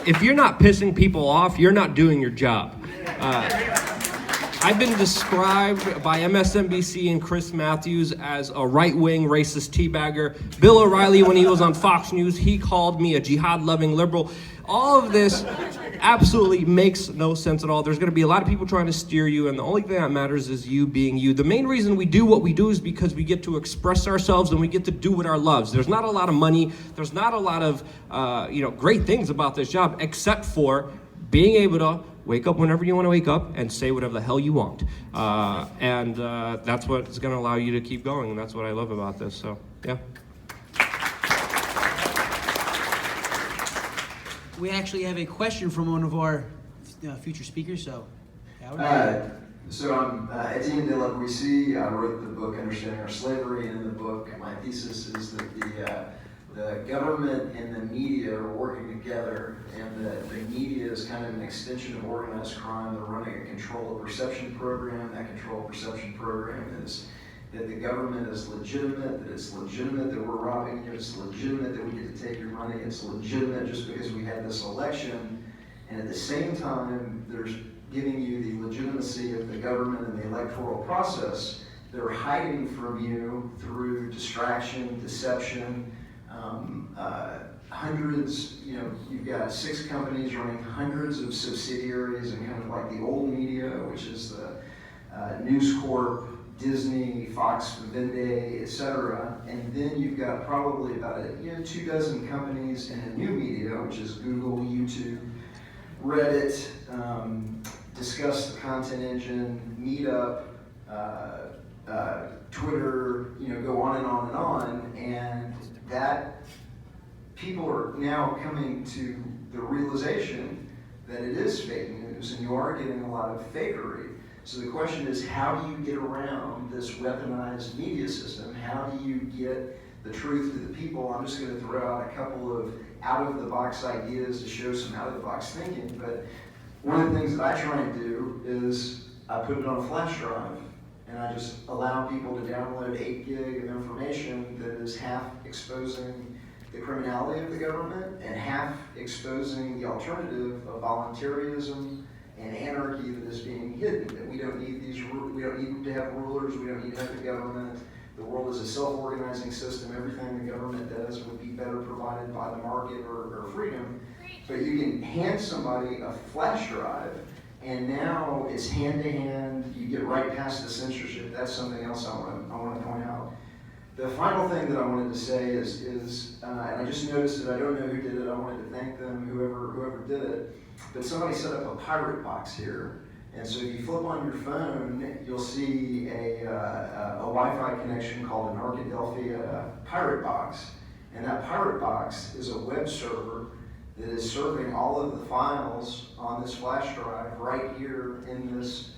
If you're not pissing people off, you're not doing your job. I've been described by MSNBC and Chris Matthews as a right-wing racist teabagger. Bill O'Reilly, when he was on Fox News, he called me a jihad-loving liberal. All of this absolutely makes no sense at all. There's going to be a lot of people trying to steer you, and the only thing that matters is you being you. The main reason we do what we do is because we get to express ourselves and we get to do what our loves. There's not a lot of money. There's not a lot of great things about this job, except for being able to wake up whenever you want to wake up and say whatever the hell you want. And that's what's going to allow you to keep going, and that's what I love about this. So, yeah. We actually have a question from one of our future speakers, so Howard. So I'm Etienne Dlcks. I wrote the book Understanding Our Slavery, and in the book my thesis is that the government and the media are working together, and that the media is kind of an extension of organized crime. They're running a control of perception program. That control of perception program is that the government is legitimate, that it's legitimate that we're robbing you, it's legitimate that we get to take your money, it's legitimate just because we had this election, and at the same time, there's giving you the legitimacy of the government and the electoral process. They're hiding from you through distraction, deception, hundreds, you've got 6 companies running hundreds of subsidiaries, and kind of like the old media, which is the News Corp, Disney, Fox, Vivendi, etc. And then you've got probably about 24 companies in the new media, which is Google, YouTube, Reddit, Discuss the Content Engine, Meetup, Twitter, go on and on and on. And that people are now coming to the realization that it is fake news, and you are getting a lot of fakery. So the question is, how do you get around this weaponized media system? How do you get the truth to the people? I'm just going to throw out a couple of out-of-the-box ideas to show some out-of-the-box thinking, but one of the things that I try and do is I put it on a flash drive, and I just allow people to download 8 gig of information that is half exposing the criminality of the government and half exposing the alternative of voluntarism and anarchy that is being hidden. That we don't need we don't need to have rulers, we don't need to have the government. The world is a self-organizing system. Everything the government does would be better provided by the market or freedom. But you can hand somebody a flash drive, and now it's hand-to-hand. You get right past the censorship. That's something else I want to point out. The final thing that I wanted to say is and I just noticed that I don't know who did it. I wanted to thank them, whoever did it. But somebody set up a pirate box here. And so if you flip on your phone, you'll see a Wi-Fi connection called Anarchadelphia pirate box. And that pirate box is a web server that is serving all of the files on this flash drive right here in this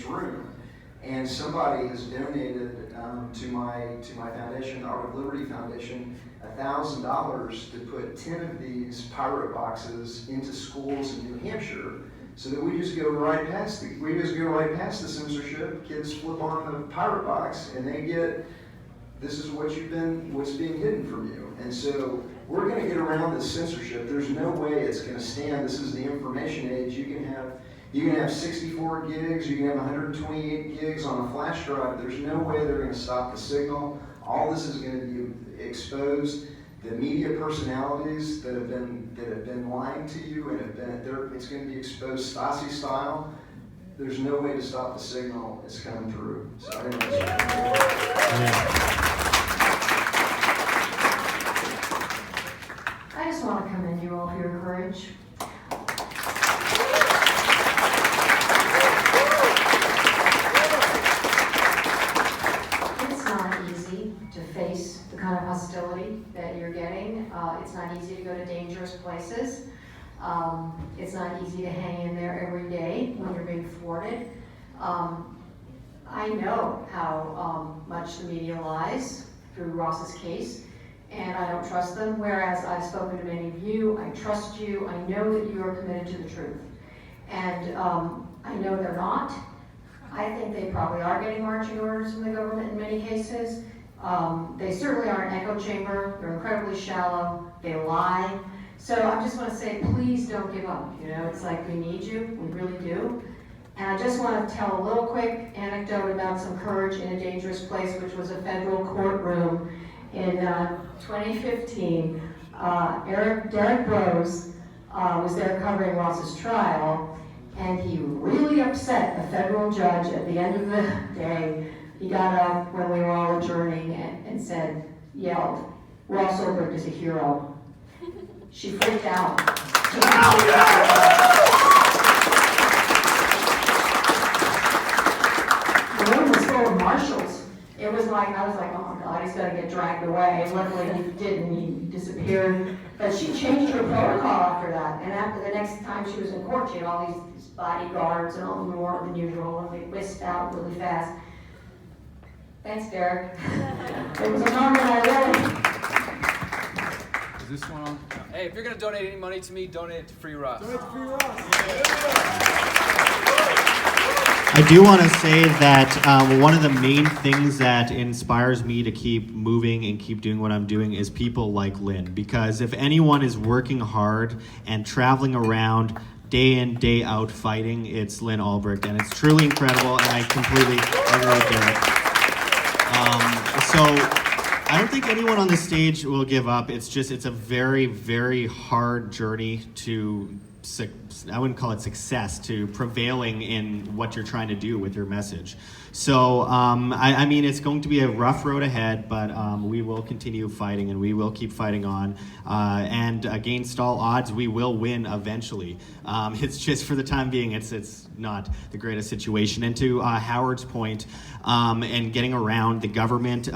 room. And somebody has donated to my foundation, the Art of Liberty Foundation, $1,000 to put 10 of these pirate boxes into schools in New Hampshire, so that we just go right past the censorship. Kids flip on the pirate box and they get, this is what's being hidden from you. And so we're going to get around this censorship. There's no way it's going to stand. This is the information age. You can have 64 gigs, you can have 128 gigs on a flash drive. There's no way they're going to stop the signal. All this is going to be exposed. The media personalities that have been lying to you and it's going to be exposed Stasi style. There's no way to stop the signal. It's coming through. So anyways. I just want to commend you all for your courage. It's not easy to face the kind of hostility that you're getting. It's not easy to go to dangerous places. It's not easy to hang in there every day when you're being thwarted. I know how much the media lies through Ross's case, and I don't trust them, whereas I've spoken to many of you, I trust you, I know that you are committed to the truth. And I know they're not. I think they probably are getting marching orders from the government in many cases. They certainly are an echo chamber, they're incredibly shallow, they lie. So I just want to say, please don't give up. You know, it's like we need you, we really do. And I just want to tell a little quick anecdote about some courage in a dangerous place, which was a federal courtroom in 2015. Derrick Broze was there covering Ross's trial, and he really upset the federal judge at the end of the day. He got up when we were all adjourning and yelled, "Ross Ulbricht is a hero." She freaked out. The room was full of marshals. It was like, I was like, oh my God, he's gonna get dragged away. Luckily he didn't, he disappeared. But she changed her protocol after that. And after the next time she was in court, she had all these bodyguards and all more than usual, and they whisked out really fast. Thanks, Derrick. It was a moment I really. Is this one on? Hey, if you're gonna donate any money to me, donate it to Free Ross. Donate to Free Ross. I do want to say that one of the main things that inspires me to keep moving and keep doing what I'm doing is people like Lynn. Because if anyone is working hard and traveling around day in, day out fighting, it's Lynn Ulbricht. And it's truly incredible, and I completely agree with Derrick. So I don't think anyone on the stage will give up. It's a very, very hard journey to, I wouldn't call it success, to prevailing in what you're trying to do with your message. So, I mean, it's going to be a rough road ahead, but we will continue fighting, and we will keep fighting on. And against all odds, we will win eventually. It's just for the time being, it's not the greatest situation. And to Howard's point, and getting around the government,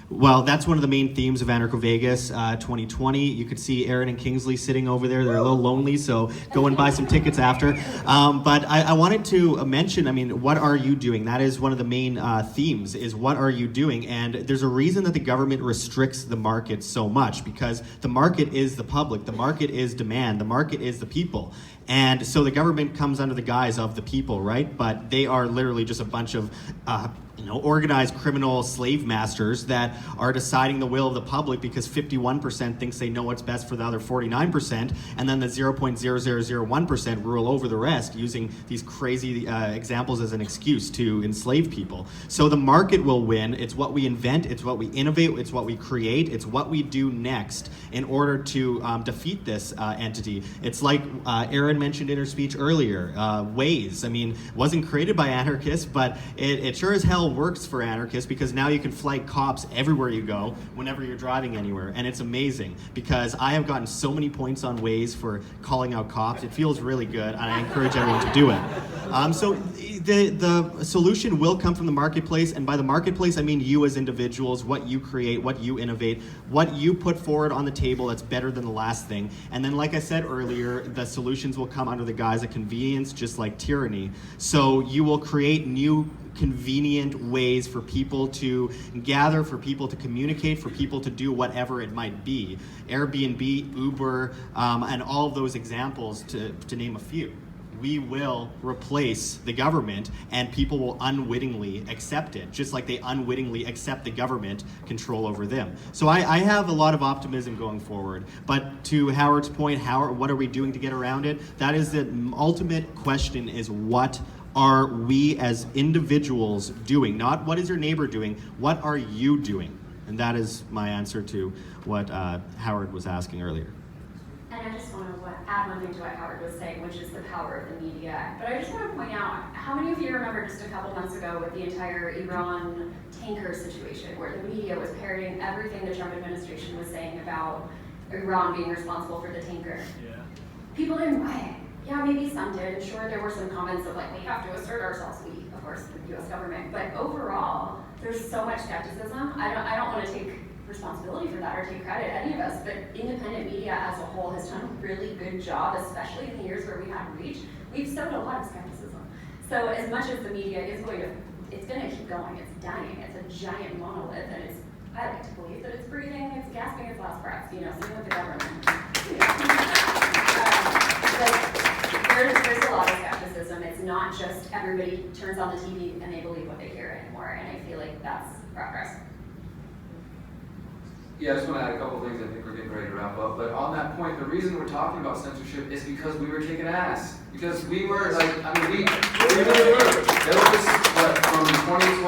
well, that's one of the main themes of Anarcho Vegas 2020. You could see Aaron and Kingsley sitting over there. They're a little lonely, so go and buy some tickets after. But I wanted to mention, I mean, what are you doing? That is one of the main themes, is what are you doing? And there's a reason that the government restricts the market so much, because the market is the public, the market is demand, the market is the people. And so the government comes under the guise of the people, right? But they are literally just a bunch of organized criminal slave masters that are deciding the will of the public, because 51% thinks they know what's best for the other 49%, and then the 0.0001% rule over the rest, using these crazy examples as an excuse to enslave people. So the market will win. It's what we invent, it's what we innovate, it's what we create, it's what we do next in order to defeat this entity. It's like Erin mentioned in her speech earlier, Waze. I mean, wasn't created by anarchists, but it sure as hell works for anarchists, because now you can flag cops everywhere you go, whenever you're driving anywhere. And it's amazing, because I have gotten so many points on Waze for calling out cops. It feels really good, and I encourage everyone to do it. So the solution will come from the marketplace, and by the marketplace I mean you as individuals, what you create, what you innovate, what you put forward on the table that's better than the last thing. And then, like I said earlier, the solutions will come under the guise of convenience, just like tyranny. So you will create new convenient ways for people to gather, for people to communicate, for people to do whatever it might be. Airbnb, Uber, and all of those examples, to name a few. We will replace the government, and people will unwittingly accept it, just like they unwittingly accept the government control over them. So I have a lot of optimism going forward. But to Howard's point, what are we doing to get around it? That is the ultimate question, is what are we as individuals doing? Not what is your neighbor doing, what are you doing? And that is my answer to what Howard was asking earlier. And I just want to add one thing to what Howard was saying, which is the power of the media. But I just want to point out, how many of you remember just a couple months ago with the entire Iran tanker situation, where the media was parroting everything the Trump administration was saying about Iran being responsible for the tanker? Yeah. People didn't buy it. Yeah, maybe some did. Sure, there were some comments of like, we have to assert ourselves, we, of course, the US government. But overall, there's so much skepticism. I don't want to take responsibility for that or take credit, any of us, but independent media as a whole has done a really good job, especially in the years where we had reach. We've sowed a lot of skepticism. So as much as the media is it's going to keep going, it's dying, it's a giant monolith, and I like to believe that it's breathing, it's gasping its last breaths, same with the government. But there's a lot of skepticism. It's not just everybody turns on the TV and they believe what they hear anymore, and I feel like that's progress. Yeah, I just want to add a couple of things. I think we're getting ready to wrap up. But on that point, the reason we're talking about censorship is because we were kicking ass. Because we were like, I mean, we really were. There was, what, from 2012,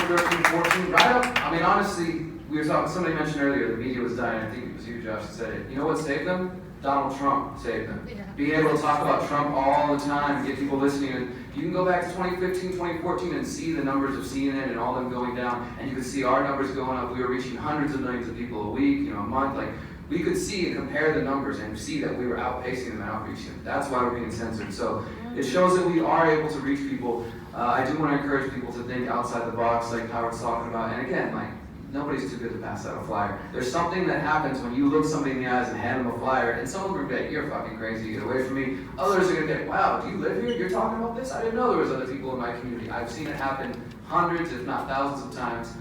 2013, 14, right up. I mean, honestly, we were talking, somebody mentioned earlier, the media was dying. I think it was you, Josh, that said it. You know what saved them? Donald Trump saved them. Yeah. Being able to talk about Trump all the time and get people listening. And you can go back to 2015, 2014 and see the numbers of CNN and all them going down. And you can see our numbers going up. We were reaching hundreds of millions of people a week, a month. Like, we could see and compare the numbers and see that we were outpacing them and outreaching them. That's why we're being censored. So it shows that we are able to reach people. I do want to encourage people to think outside the box, like Howard's talking about. And again, like, nobody's too good to pass out a flyer. There's something that happens when you look somebody in the eyes and hand them a flyer, and some of them are going to be like, you're fucking crazy, get away from me. Others are going to be like, wow, do you live here? You're talking about this? I didn't know there was other people in my community. I've seen it happen hundreds, if not thousands of times.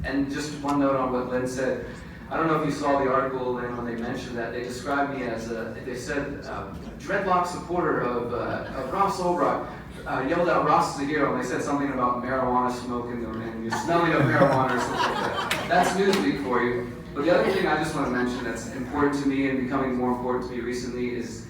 And just one note on what Lynn said. I don't know if you saw the article, Lynn, when they mentioned that. They described me as they said, dreadlock supporter of Ross Ulbricht. Yelled out Ross is a hero, and they said something about marijuana smoking and you're smelling of marijuana or something like that. That's newsweek for you. But the other thing I just want to mention that's important to me and becoming more important to me recently is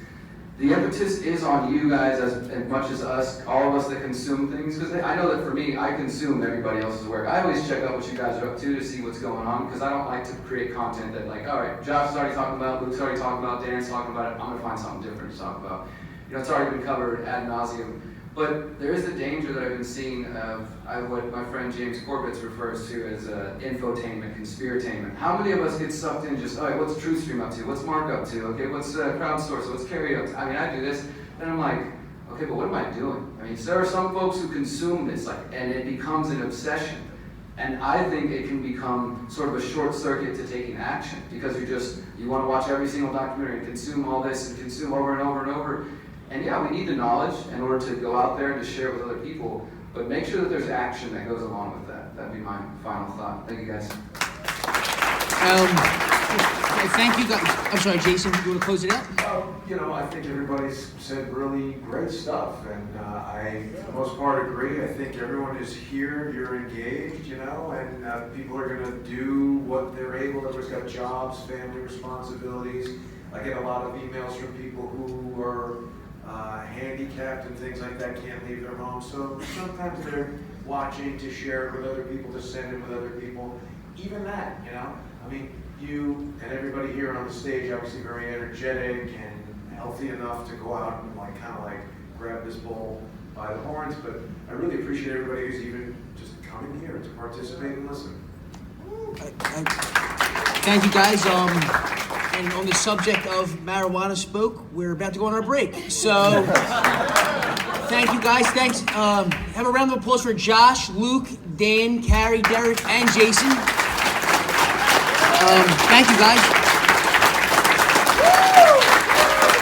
the impetus is on you guys as much as us, all of us that consume things. Because I know that for me, I consume everybody else's work. I always check out what you guys are up to see what's going on, because I don't like to create content that like, all right, Josh is already talking about, Luke's already talking about, Dan's talking about it, I'm going to find something different to talk about. It's already been covered ad nauseum. But there is a danger that I've been seeing of what my friend James Corbett refers to as infotainment, conspiratainment. How many of us get sucked in just, all right, what's TruthStream up to? What's Mark up to? Okay, what's crowdsource? What's Carey up to? I mean, I do this, and I'm like, okay, but what am I doing? I mean, there are some folks who consume this, and it becomes an obsession. And I think it can become sort of a short circuit to taking action, because you want to watch every single documentary and consume all this and consume over and over and over. And yeah, we need the knowledge in order to go out there and to share it with other people, but make sure that there's action that goes along with that. That'd be my final thought. Thank you, guys. Thank you, guys. I'm sorry, Jason, you want to close it out? I think everybody's said really great stuff, and I, for the most part, agree. I think everyone is here, you're engaged, and people are going to do what they're able. Everyone's got jobs, family responsibilities. I get a lot of emails from people who are handicapped and things like that, can't leave their homes. So sometimes they're watching to share it with other people, to send it with other people. Even that, I mean, you and everybody here on the stage, obviously very energetic and healthy enough to go out and kind of grab this bull by the horns. But I really appreciate everybody who's even just coming here to participate and listen. Thank you, guys. And on the subject of marijuana spoke, we're about to go on our break. So, thank you, guys. Thanks. Have a round of applause for Josh, Luke, Dan, Carey, Derrick, and Jason. Thank you, guys.